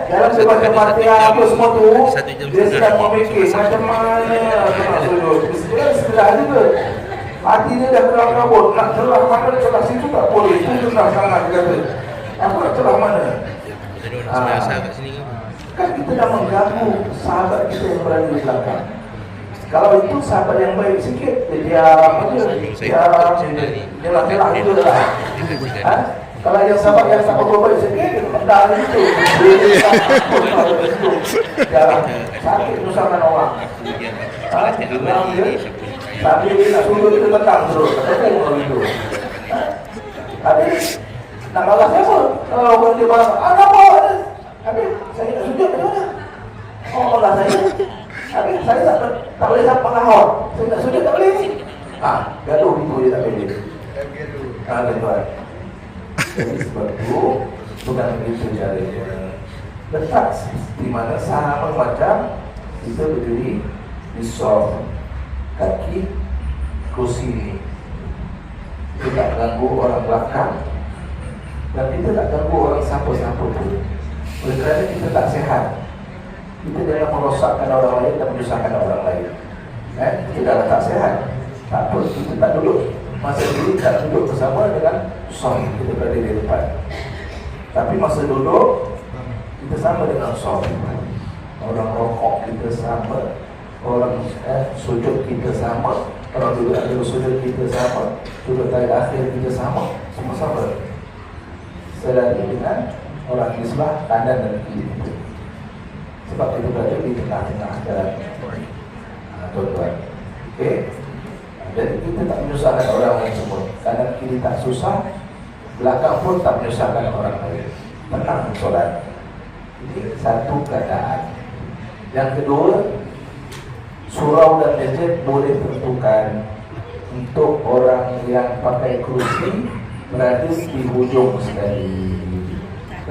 dalam sembahyang Fatihah apa semua tu, dia sedang memikir macam mana nak sujud. Dia sebelah juga. Hati dia dah terang-terang, nak celah mana celah situ tak boleh. Itu celah sangat dia kata. Aku nak celah mana? Kan kita dah mengganggu sahabat kita yang berada di belakang. Kalau itu sahabat yang baik sikit, dia lah itu dah. Kalau yang sahabat yang tak berbuat baik sikit, dia mendah itu. Dia sakit nusangan orang. Tapi dia nak suruh kita petang terus. Apa orang itu? Tapi nak kalah siapa? Kalau orang dia marah, apa? Habis saya nak sujud macam mana? Allah saya. Habis saya tak boleh sampai menghor. Saya nak sujud tak boleh ni. Gaduh itu dia tak boleh. Tuan-tuan. Jadi sebab itu bukan begitu caranya. Letak di mana sama macam kita berdiri di soft kaki kursi ini. Kita tak ganggu orang belakang dan kita tak ganggu orang siapa-siapa pun. Oleh kerana kita tak sihat, kita jangan merosakkan orang lain dan menyusahkan orang lain. Kita dah tak sihat, tak apa, kita tak duduk. Masa dulu tak duduk bersama dengan soft, kita berada di depan. Tapi masa duduk, kita sama dengan soft. Orang rokok kita sama, orang sujud kita sama, orang duduk ada sujud kita sama, duduk dari akhir kita sama, semua sama. Selagi dengan orang di sebelah kanan dan kiri itu. Sebab kita berada di tengah-tengah jalan. Tuan-tuan. Okey. Jadi kita tak menyusahkan orang lain semua. Kanan kiri tak susah, belakang pun tak menyusahkan orang lain. Tenang solat. Ini satu keadaan. Yang kedua, surau dan masjid boleh tentukan untuk orang yang pakai kerusi berada di hujung sekali.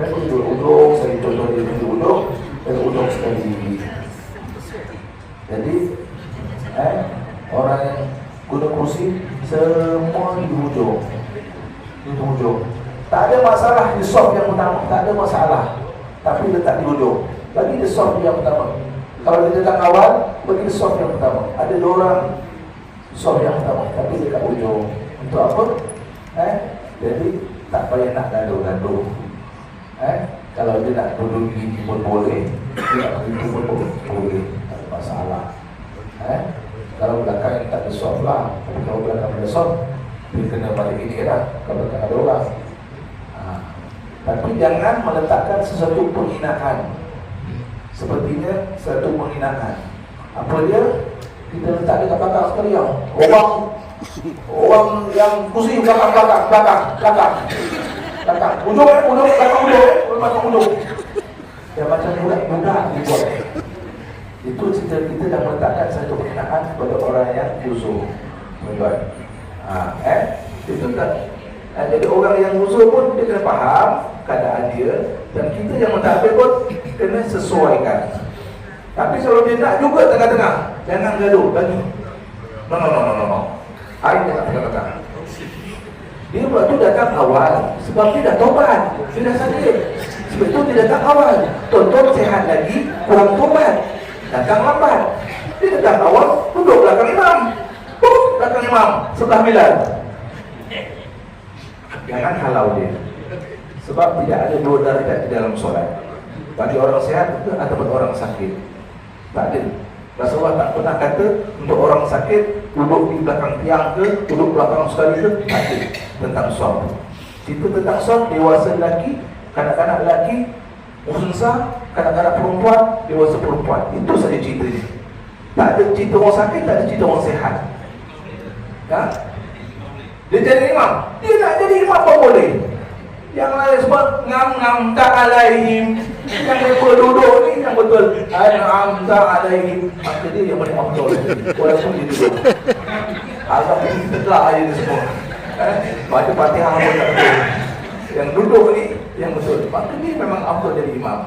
Di ujung, saya contoh di ujung, dan ujung sekali. Jadi, orang yang guna kursi semua di ujung. Di ujung. Tak ada masalah di soft yang utama, tak ada masalah. Tapi letak di ujung. Bagi di soft yang utama. Kalau dia datang awal, bagi di soft yang utama. Ada dua orang soft yang utama, tapi dekat ujung. Untuk apa? Jadi tak payah nak gaduh-gaduh. Kalau dia nak duduk gini pun boleh, dia nak begitu pun boleh, tak ada masalah. Kalau belakang yang tak ada soft lah, tapi kalau belakang ada soft, dia kena balik ini lah, kalau belakang ada orang. Tapi jangan meletakkan sesuatu penghinaan. Sepertinya sesuatu penghinaan. Apa dia? Kita letak dekat belakang sekali yang orang yang kursi belakang. Ujung, belakang ujung. Yang macam budak dibuat. Itu kita dah meletakkan satu penghinaan kepada orang yang khusus. Tuan-tuan. Itu kan. Jadi orang yang usul pun dia kena faham keadaan dia, dan kita yang mentadbir pun kena sesuaikan. Tapi kalau dia nak juga tengah-tengah, jangan gaduh lagi. No. Hari dia tak tengah-tengah. Dia waktu datang awal sebab dia dah tobat, dia dah sakit. Sebab itu dia datang awal. Tonton sehat lagi, kurang tobat, datang lambat. Dia datang awal, duduk belakang imam. Belakang imam, sebelah Bilal. Jangan halau dia. Sebab tidak ada dua darjat di dalam solat. Bagi orang sehat ataupun orang sakit. Tak ada. Rasulullah tak pernah kata untuk orang sakit duduk di belakang tiang ke, duduk belakang sekali ke. Tak ada tentang solat. Cerita tentang solat, dewasa lelaki, kanak-kanak lelaki, unsa, kanak-kanak perempuan, dewasa perempuan. Itu saja cerita dia. Tak ada cerita orang sakit, tak ada cerita orang sehat. Dia jadi imam. Dia nak jadi imam pun boleh. Yang lain sebab ngam-ngam tak alaihim. Yang mereka duduk ni yang betul. Ngam tak alaihim. Maka dia yang paling afdal. Walaupun dia duduk. Agak telah aja dia semua. Baca Fatihah pun tak betul. Yang duduk ni yang betul. Maka dia memang afdal jadi imam.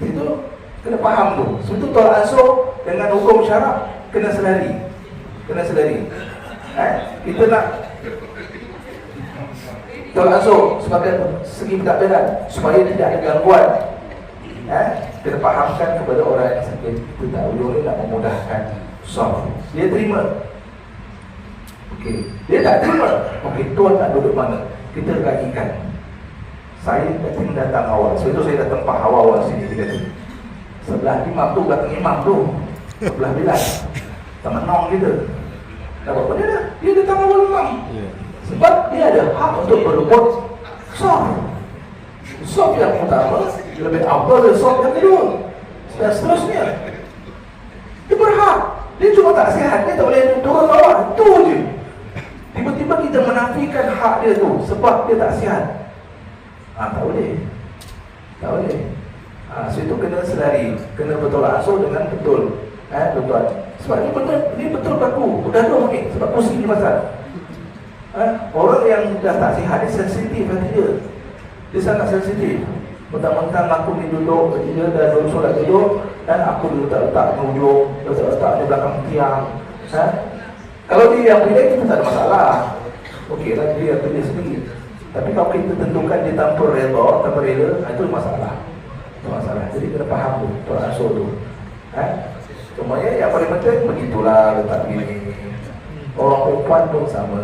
Itu kena faham tu. Sebab tu tolak ansur dengan hukum syarak kena selari. Kita nak tolak ansur sebagai segi pentadbiran supaya tidak ada gangguan. Kita fahamkan kepada orang yang sakit. Kita tak boleh nak memudahkan solat. Dia terima. Okey. Dia tak terima. Okey, tuan nak duduk mana? Kita ragikan. Saya tadi datang awal. Sebab itu saya datang awal sini. Dia kata, sebelah imam tu, belakang imam tu, sebelah Bilal. Tak menang kita. Tak apa-apa dia dah. Dia datang awal imam. Sebab dia ada hak untuk berbuat soft. Soft yang pertama lebih afdal dari soft yang kedua. Dan seterusnya. Dia berhak. Dia cuma tak sihat. Dia tak boleh turun bawah. Itu je. Tiba-tiba kita menafikan hak dia tu sebab dia tak sihat. Tak boleh. Tak boleh. So itu kena selari. Kena bertolak ansur dengan betul. Tuan. Sebab ni betul berlaku. Udah dua mungkin. Sebab pusing ni pasal. Orang yang dah tak sihat dia sensitif hati dia. Dia sangat sensitif. Mentang-mentang aku ni duduk, dia dah duduk solat duduk, dan aku letak-letak di ujung, letak-letak di belakang tiang. Kalau dia yang pilih, kita tak ada masalah. Okey lah, dia yang pilih sendiri. Tapi kalau kita tentukan dia tanpa rela, itu masalah. Itu masalah. Jadi kena faham tu, tolak ansur tu. Semuanya yang paling penting begitulah letak gini. Orang perempuan pun sama.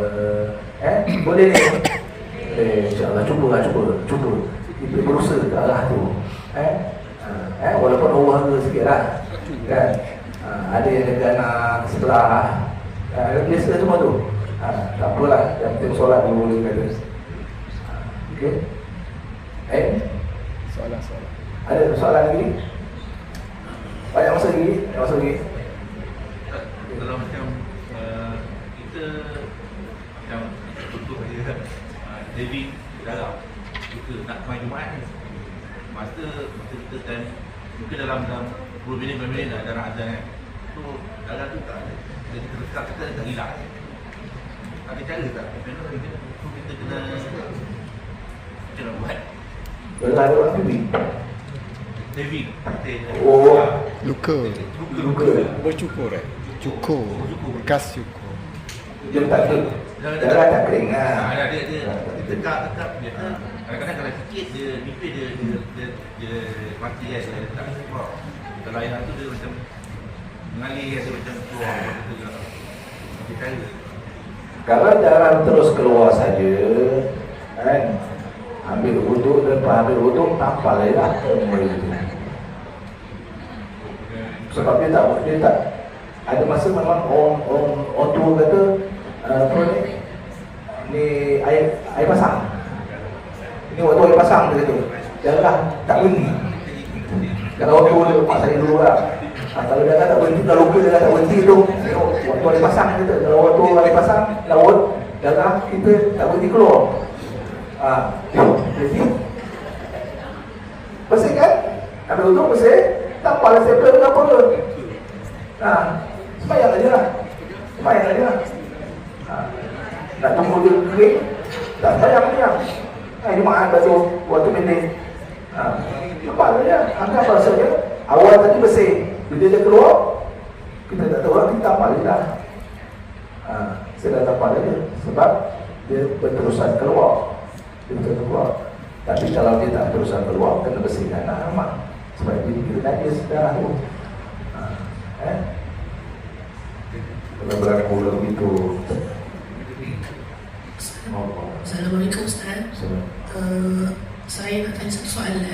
Boleh ni. InsyaAllah cuba. Kita berusaha ke arah tu. Walaupun orang sikit lah. Kan? Ada yang dekat anak sebelah. Biasa semua tu. Tak apalah. Yang penting solat dulu boleh kata. Okey. Soalan. Ada soalan lagi? Banyak masa lagi? Kalau macam kita macam contoh saja David dalam kita nak main Jumaat ni, masa kita time mungkin dalam 10 minit dah nak azan kan, tu dalam tu tak ada, jadi kita tak hilang. Ada cara tak? Kita kena macam nak buat? Kalau ada orang David. Luka. Bercukur Cukur. Bekas cukur. Dia tak ada. Darah tak kering lah. Dia tegak biasa. Kadang-kadang kalau sikit dia nipis dia mati kan, dia tak keluar. Kalau air tu dia macam mengalir, dia macam keluar. Dia kaya. Kalau darah terus keluar saja, kan, ambil wuduk, lepas ambil wuduk tampal lah itu. Sebab dia tak ada masa memang orang tua kata apa ni air pasang. Ini waktu air pasang dia kata. Darah tak berhenti. Kalau waktu dia lepas saya dulu lah. Kalau darah tak berhenti, kalau luka darah tak berhenti tu, waktu air pasang kita. Kalau waktu air pasang laut, darah kita tak berhenti keluar. Jadi bersih kan? Ambil wuduk bersih, tak pala stapler ke apa ke? Sembayang aja lah. Nak tunggu dia kering, tak sayang dia. Jumaat basuh waktu pendek. Nampak saja, anggap bahasanya awal tadi bersih. Bila dia keluar, kita tak tahu lah, kita amal je lah. Saya dah tampal dia sebab dia berterusan keluar. Dia berterusan keluar. Tapi kalau dia tak berterusan keluar, kena bersihkan lah amat. Sebab dia kira najis darah tu. Kalau berlaku begitu. Assalamualaikum Ustaz. Saya nak tanya satu soalan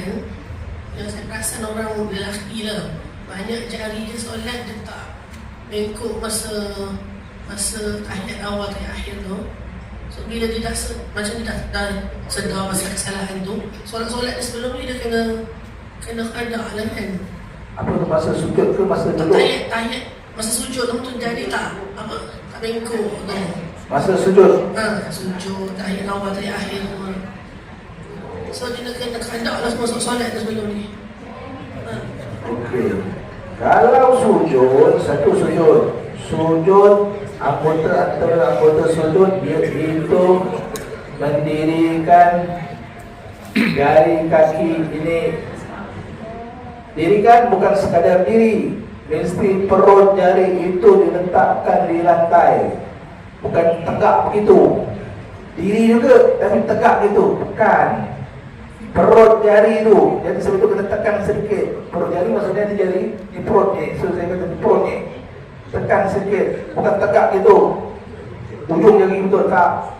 yang saya perasan orang lelaki lah, banyak jari dia solat dia tak bengkok masa tahiyat awal tahiyat akhir tu. So bila dia dah macam dia dah sedar pasal kesalahan tu, solat-solat dia sebelum ni dia kena qada lah kan. Apa tu, masa sujud ke masa duduk? Tahiyat masa sujud tu jari tak bengkok tu. Masa sujud? Sujud tahiyat awal tahiyat akhir tu. So dia kena qada lah semua solat dia sebelum ni. Okey. Kalau sujud, satu sujud antara anggota sujud iaitu mendirikan jari kaki ini. Dirikan bukan sekadar diri, mesti perut jari itu diletakkan di lantai, bukan tegak begitu. Diri juga tapi tegak gitu, bukan. Perut jari itu, jadi sebab itu kena tekan sedikit. Perut jari maksudnya di jari, di perut ni. So saya kata di perut ni, tekan sedikit, bukan tegak gitu. Ujung jari betul tak?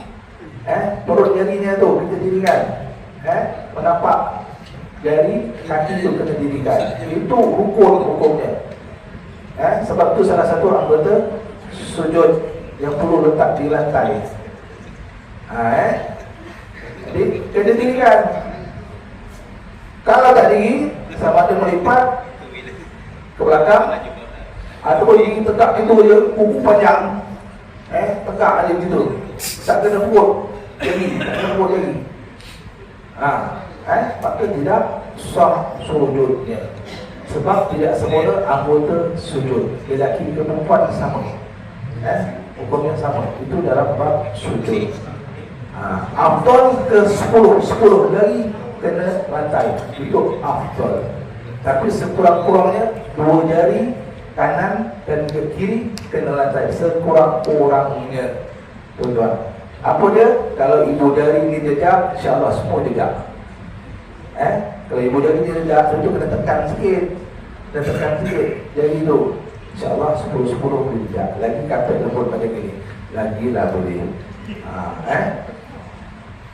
Perut jarinya tu kita dirikan. Menapak jari kaki itu kena dirikan. Itu hukumnya. Sebab itu salah satu anggota sujud yang perlu letak di lantai. Jadi kena dirikan. Kalau tak diri, sama ada melipat ke belakang ataupun diri tegak itu je, kuku panjang, tegak aja gitu, tak kena kuat jari, tak kena kuat jari. Maka tidak sah sujudnya. Sebab tidak semua anggota sujud, lelaki ke perempuan sama, hukumnya sama. Itu dalam bab sujud. Afdal ke 10 dari kena lantai, itu afdal. Tapi sekurang-kurangnya 2 jari kanan dan ke kiri kena lantai, sekurang-kurangnya, tuan-tuan. Apa dia? Kalau ibu jari ni jejak, insyaAllah semua jejak. Kalau ibu jari ni jejak, tentu kena tekan sikit. Dan tekan sikit jari tu, insyaAllah 10-10 boleh jejak. Lagi kapet lembut pada kini, lagilah boleh.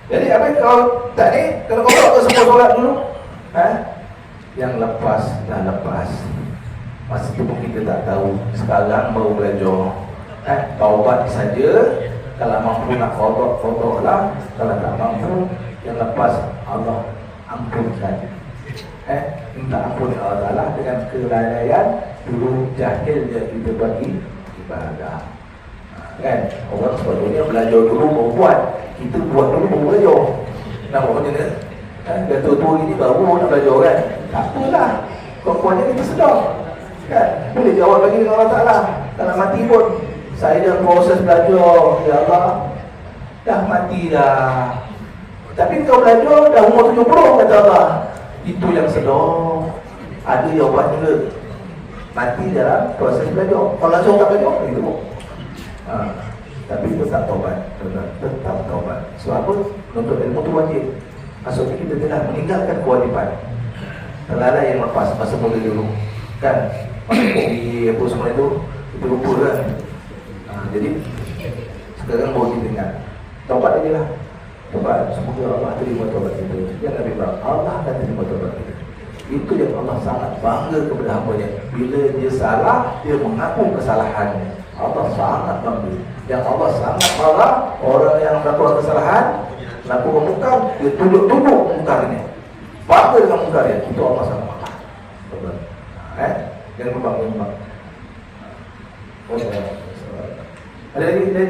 Jadi apa kalau tak ni, kena kodok ke semua solat dulu? Yang lepas, dah lepas. Masa tu pun kita tak tahu. Sekarang baru belajar. Taubat saja. Kalau mampu nak kodok lah. Kalau tak mampu, yang lepas Allah ampunkan. Minta ampun Allah Ta'ala dengan kelalaian. Dulu jahil je kita bagi ibadah. Orang sepatutnya belajar dulu baru buat. Kita buat dulu baru belajar. Nampak macam mana? Dah tua-tua ini baru nak belajar kan? Tak apalah, kekuatannya kita sedar boleh jawab lagi dengan Allah Ta'ala. Kalau mati pun, saya dah proses belajar, ya Allah, dah mati dah. Tapi kau belajar dah umur 70, kata Allah. Itu yang sedar. Ada jawapan juga. Mati dalam proses belajar. Kalau langsung tak belajar, itu tapi tetap taubat, tetap taubat. Sebab apa? Untuk ilmu itu wajib. Maksudnya kita telah meninggalkan kewajipan. Terlalai yang lepas masa muda dulu. Kan? Masa kopi apa semua itu, kita lupa kan? Jadi sekarang baru kita ingat. Taubat aja lah. Taubat. Semoga Allah terima taubat kita. Jangan bimbang, Allah akan terima taubat kita. Itu yang Allah sangat bangga kepada hamba-Nya. Bila dia salah, dia mengaku kesalahannya. Allah sangat bangga. Yang Allah sangat marah orang yang melakukan kesalahan, melakukan mungkar, dia tunjuk-tunjuk mungkarnya, bangga dengan mungkarnya. Itu Allah sangat marah. Jangan berbangga. Ada lagi?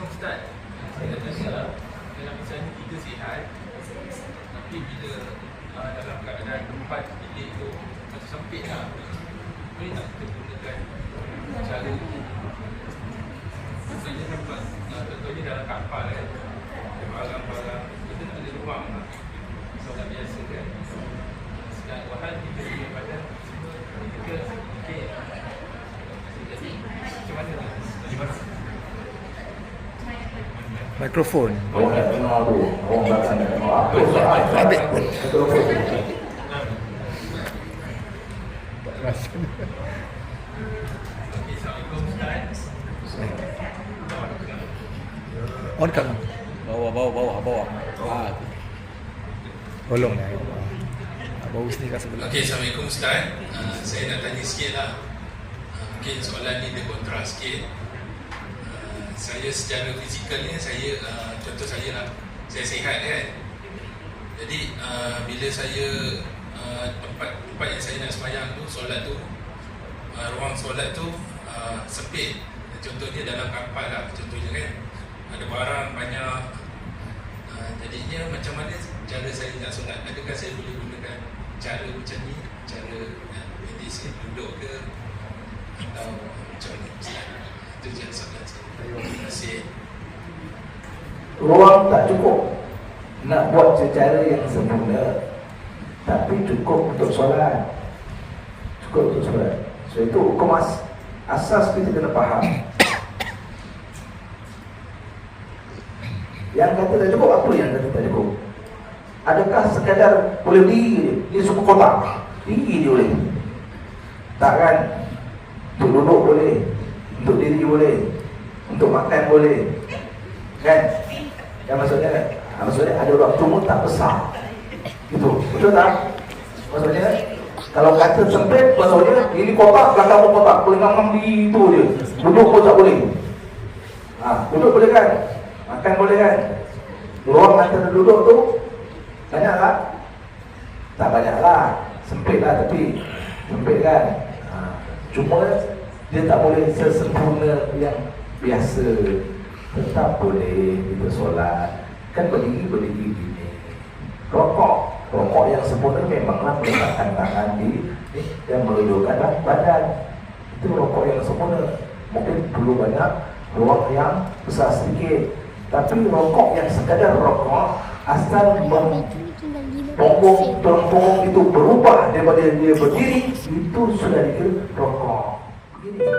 Ustaz, saya nak tanya, kalau misalnya kita sihat, tapi bila dalam keadaan tempat bilik tu macam sempit lah, boleh tak kita gunakan cara Contohnya tempat, contohnya dalam kapal kan, barang-barang kita tak ada ruang lah. Solat biasa kan. Sekarang wahal kita punya badan semua kita okey. Jadi macam mana ni? Gimana? Mikrofon. Orang nak kenal tu, orang belakang nak kenal apa soalan. Mikrofon. Okey, Assalamualaikum Ustaz. On kat mana? Bawah. Tolong lah. Bau sini kat sebelah. Okey, Assalamualaikum Ustaz. Saya nak tanya sikit lah. Mungkin soalan ni dia kontra sikit. Saya secara fizikal ni, contoh saya lah, saya sihat kan. Jadi bila saya tempat yang saya nak sembahyang tu, solat tu, ruang solat tu sempit. Contohnya dalam kapal lah, contohnya kan. Ada barang banyak. Jadinya macam mana cara saya nak solat? Adakah saya boleh gunakan cara macam ni, cara medis duduk ke, atau macam mana Ustaz? Itu je soalan saya. Terima kasih. Ruang tak cukup nak buat secara yang sempurna, tapi cukup untuk solat. Cukup untuk solat. So itu hukum asas kita kena faham. Yang kata tak cukup, apa yang kata tak cukup? Adakah sekadar boleh diri je? Dia suku kotak, diri dia boleh. Tak kan? Untuk duduk boleh, untuk diri boleh, untuk makan boleh, kan? Yang maksudnya ada waktu pun tak besar. Gitu, betul tak? Maksudnya kalau kata sempit, maksudnya diri kotak, belakang pun kotak, boleh ngam-ngam di itu je. Duduk pun tak boleh. Duduk boleh kan? Makan boleh kan? Ruang antara duduk tu banyak tak? Tak banyak lah, sempit lah, tapi sempit kan? Cuma dia tak boleh sesempurna yang biasa. Tetap boleh kita solat. Kan berdiri gini. Rokok yang sempurna memanglah meletakkan tangan di yang menunjukkan badan. Itu rokok yang sempurna. Mungkin perlu banyak ruang yang besar sedikit. Tapi rokok yang sekadar rokok, asal punggung itu berubah daripada dia berdiri, itu sudah dikira rokok. Begini.